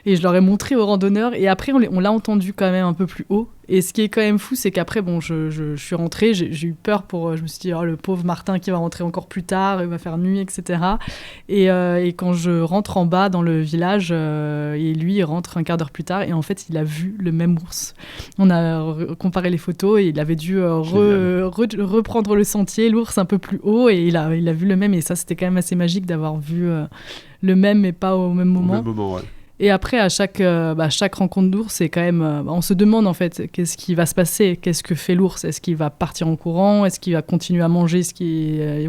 Et je leur ai montré aux randonneurs. Et après, on l'a entendu quand même un peu plus haut. Et ce qui est quand même fou, c'est qu'après, je suis rentrée, j'ai eu peur je me suis dit, oh, le pauvre Martin qui va rentrer encore plus tard, il va faire nuit, etc. Et quand je rentre en bas dans le village, et lui, il rentre un quart d'heure plus tard, et en fait, il a vu le même ours. On a comparé les photos, et il avait dû reprendre le sentier, l'ours un peu plus haut, et il a vu le même, et ça, c'était quand même assez magique d'avoir vu le même, mais pas au même moment. Au même moment, ouais. Et après, à chaque rencontre d'ours, c'est quand même... on se demande, en fait, qu'est-ce qui va se passer ? Qu'est-ce que fait l'ours ? Est-ce qu'il va partir en courant ? Est-ce qu'il va continuer à manger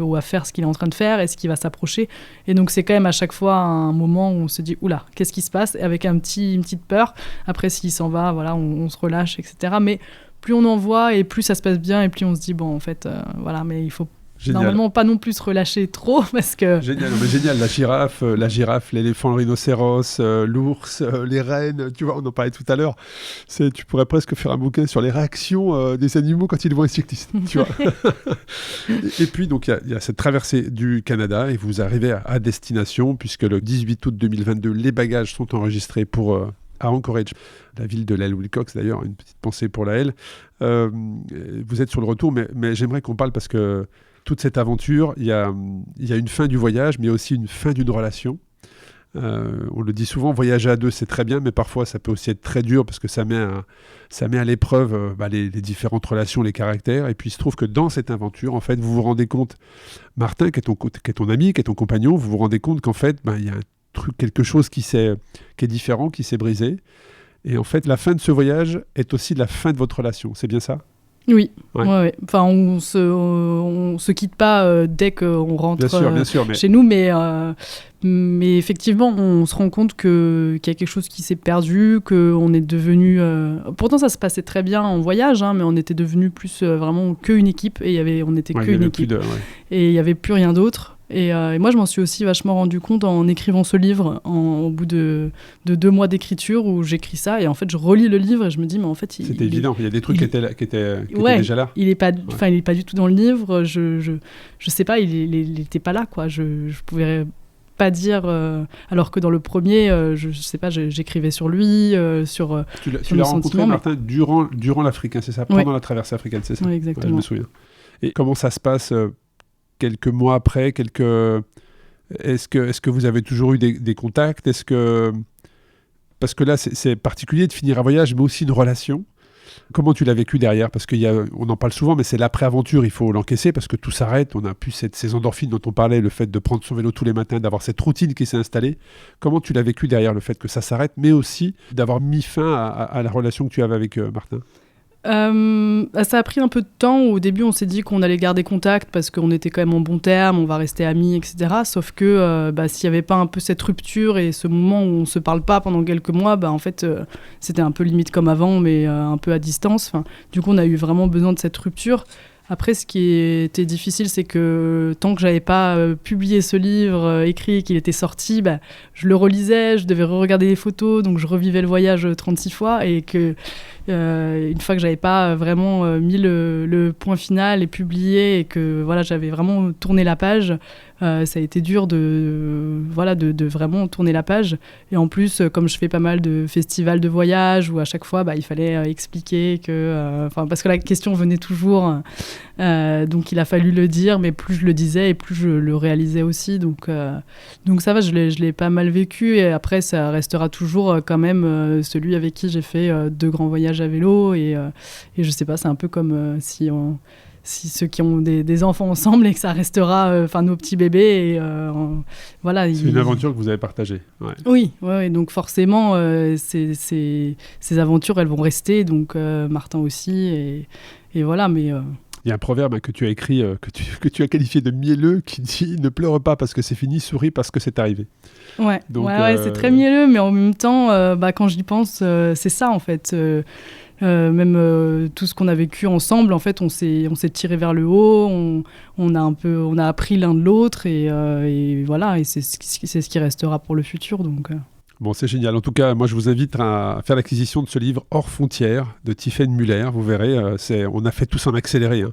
ou à faire ce qu'il est en train de faire ? Est-ce qu'il va s'approcher ? Et donc, c'est quand même à chaque fois un moment où on se dit « Oula, qu'est-ce qui se passe ?» Avec une petite peur. Après, s'il s'en va, voilà, on se relâche, etc. Mais plus on en voit et plus ça se passe bien et plus on se dit « Bon, en fait, voilà, mais il faut... » Génial. Normalement, pas non plus se relâcher trop parce que... Génial, mais génial, la girafe, l'éléphant, le rhinocéros, l'ours, les rennes, tu vois, on en parlait tout à l'heure. Tu pourrais presque faire un bouquin sur les réactions des animaux quand ils voient un cycliste, tu vois. et puis, donc, il y a cette traversée du Canada et vous arrivez à destination puisque le 18 août 2022, les bagages sont enregistrés à Anchorage, la ville de l'Aile Wilcox d'ailleurs, une petite pensée pour la Aile. Vous êtes sur le retour, mais j'aimerais qu'on parle parce que toute cette aventure, il y a une fin du voyage, mais il y a aussi une fin d'une relation. On le dit souvent, voyager à 2, c'est très bien, mais parfois, ça peut aussi être très dur parce que ça met à l'épreuve les différentes relations, les caractères. Et puis, il se trouve que dans cette aventure, en fait, vous vous rendez compte, Martin, qui est ton ami, qui est ton compagnon, vous vous rendez compte qu'en fait, il y a quelque chose qui est différent, qui s'est brisé. Et en fait, la fin de ce voyage est aussi la fin de votre relation. C'est bien ça ? Oui, ouais. Enfin, on se quitte pas dès qu'on rentre bien sûr, mais... chez nous, mais effectivement, on se rend compte qu'il y a quelque chose qui s'est perdu, qu'on est devenu... Pourtant, ça se passait très bien en voyage, mais on était devenu plus vraiment qu'une équipe, et on n'était qu'une équipe, et il n'y avait plus rien d'autre. Et moi, je m'en suis aussi vachement rendu compte en écrivant ce livre, au bout de 2 mois d'écriture où j'écris ça. Et en fait, je relis le livre et je me dis, mais en fait... C'était évident, il y a des trucs qui étaient déjà là. Il n'est pas du tout dans le livre. Je sais pas, il n'était pas là, quoi. Je pouvais pas dire... alors que dans le premier, je sais pas, j'écrivais sur lui, sur Tu l'as rencontré, Martin, durant l'Afrique, c'est ça ? Pendant la traversée africaine, c'est ça ? Oui, exactement. Je me souviens. Et comment ça se passe quelques mois après, est-ce que vous avez toujours eu des contacts ? Parce que là, c'est particulier de finir un voyage, mais aussi une relation. Comment tu l'as vécu derrière ? Parce qu'on en parle souvent, mais c'est l'après-aventure, il faut l'encaisser parce que tout s'arrête. On a plus ces endorphines dont on parlait, le fait de prendre son vélo tous les matins, d'avoir cette routine qui s'est installée. Comment tu l'as vécu derrière le fait que ça s'arrête, mais aussi d'avoir mis fin à la relation que tu avais avec Martin ? Ça a pris un peu de temps. Au début, on s'est dit qu'on allait garder contact parce qu'on était quand même en bon terme, on va rester amis, etc. Sauf que s'il n'y avait pas un peu cette rupture et ce moment où on ne se parle pas pendant quelques mois, en fait, c'était un peu limite comme avant, mais un peu à distance. Enfin, du coup, on a eu vraiment besoin de cette rupture. Après, ce qui était difficile, c'est que tant que j'avais pas publié ce livre, écrit et qu'il était sorti, je le relisais, je devais re-regarder les photos, donc je revivais le voyage 36 fois, et que une fois que j'avais pas vraiment mis le point final et publié, et que voilà, j'avais vraiment tourné la page, ça a été dur de vraiment tourner la page. Et en plus, comme je fais pas mal de festivals de voyage, où à chaque fois, il fallait expliquer que... parce que la question venait toujours, donc il a fallu le dire, mais plus je le disais et plus je le réalisais aussi. Donc ça va, je l'ai pas mal vécu. Et après, ça restera toujours quand même celui avec qui j'ai fait 2 grands voyages à vélo. Et je sais pas, c'est un peu comme si ceux qui ont des enfants ensemble et que ça restera nos petits bébés. Et, voilà, c'est une aventure que vous avez partagée. Ouais. Oui, donc forcément, ces aventures, elles vont rester. Donc Martin aussi. Et voilà, mais... Il y a un proverbe que tu as écrit, que tu as qualifié de mielleux, qui dit « Ne pleure pas parce que c'est fini, souris parce que c'est arrivé ». Ouais, c'est très mielleux, mais en même temps, quand j'y pense, c'est ça en fait. Même tout ce qu'on a vécu ensemble, en fait, on s'est tiré vers le haut, on a appris l'un de l'autre, et voilà, et c'est ce qui restera pour le futur, donc... Bon, c'est génial. En tout cas, moi, je vous invite à faire l'acquisition de ce livre Hors frontières de Tiffaine Muller. Vous verrez, on a fait tout ça en accéléré,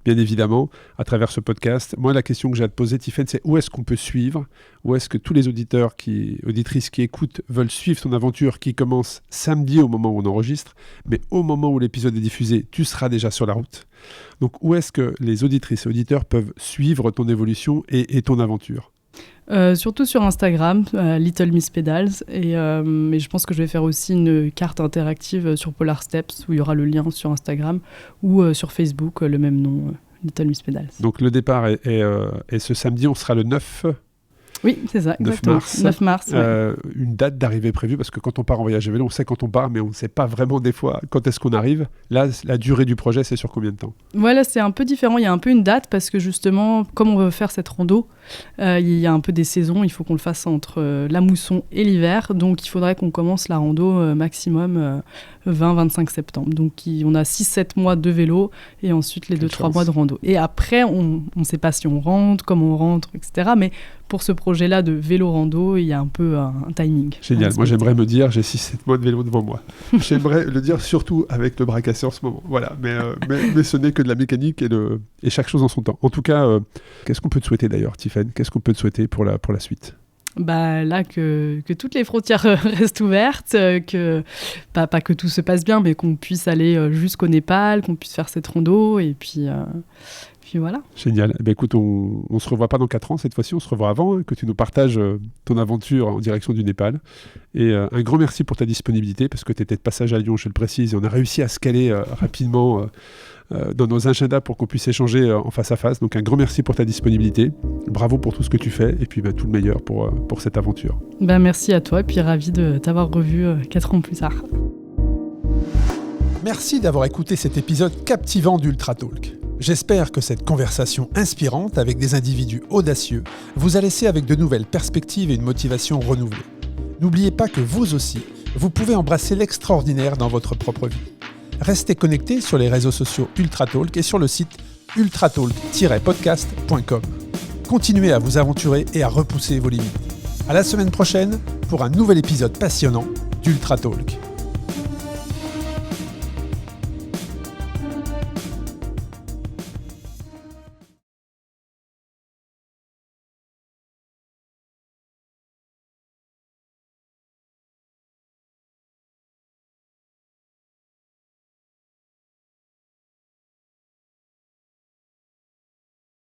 bien évidemment, à travers ce podcast. Moi, la question que j'ai à te poser, Tiffaine, c'est où est-ce qu'on peut suivre? Où est-ce que tous les auditrices qui écoutent veulent suivre ton aventure qui commence samedi au moment où on enregistre, mais au moment où l'épisode est diffusé, tu seras déjà sur la route. Donc, où est-ce que les auditrices et auditeurs peuvent suivre ton évolution et ton aventure? Surtout sur Instagram, Little Miss Pedals, mais je pense que je vais faire aussi une carte interactive sur Polar Steps où il y aura le lien sur Instagram ou sur Facebook, le même nom, Little Miss Pedals. Donc le départ est ce samedi, on sera le 9. Oui, c'est ça, 9 exactement. mars. 9 mars, ouais. Une date d'arrivée prévue, parce que quand on part en voyage à vélo, on sait quand on part, mais on ne sait pas vraiment des fois quand est-ce qu'on arrive. Là, la durée du projet, c'est sur combien de temps? Voilà, c'est un peu différent. Il y a un peu une date, parce que justement, comme on veut faire cette rando, il y a un peu des saisons. Il faut qu'on le fasse entre la mousson et l'hiver. Donc, il faudrait qu'on commence la rando maximum 20-25 septembre. Donc, on a 6-7 mois de vélo et ensuite les 2-3 mois de rando. Et après, on ne sait pas si on rentre, comment on rentre, etc. Mais pour ce projet-là de vélo-rando, il y a un peu un timing. Génial. Moi, j'aimerais me dire, j'ai 6-7 mois de vélo devant moi. J'aimerais le dire surtout avec le bras cassé en ce moment. Voilà. Mais ce n'est que de la mécanique et chaque chose en son temps. En tout cas, qu'est-ce qu'on peut te souhaiter d'ailleurs, Tiffaine? Qu'est-ce qu'on peut te souhaiter pour la suite? Là, que toutes les frontières restent ouvertes, que pas que tout se passe bien, mais qu'on puisse aller jusqu'au Népal, qu'on puisse faire cette rando, et puis voilà. Génial. Écoute, on se revoit pas dans 4 ans cette fois-ci, on se revoit avant, que tu nous partages ton aventure en direction du Népal. Et un grand merci pour ta disponibilité, parce que tu étais de passage à Lyon, je le précise, et on a réussi à se caler rapidement dans nos agendas pour qu'on puisse échanger en face à face. Donc un grand merci pour ta disponibilité. Bravo pour tout ce que tu fais, et puis tout le meilleur pour cette aventure. Merci à toi, et puis ravi de t'avoir revu 4 ans plus tard. Merci d'avoir écouté cet épisode captivant d'Ultra Talk. J'espère que cette conversation inspirante avec des individus audacieux vous a laissé avec de nouvelles perspectives et une motivation renouvelée. N'oubliez pas que vous aussi, vous pouvez embrasser l'extraordinaire dans votre propre vie. Restez connectés sur les réseaux sociaux Ultra Talk et sur le site ultratalk-podcast.com. Continuez à vous aventurer et à repousser vos limites. À la semaine prochaine pour un nouvel épisode passionnant d'Ultra Talk.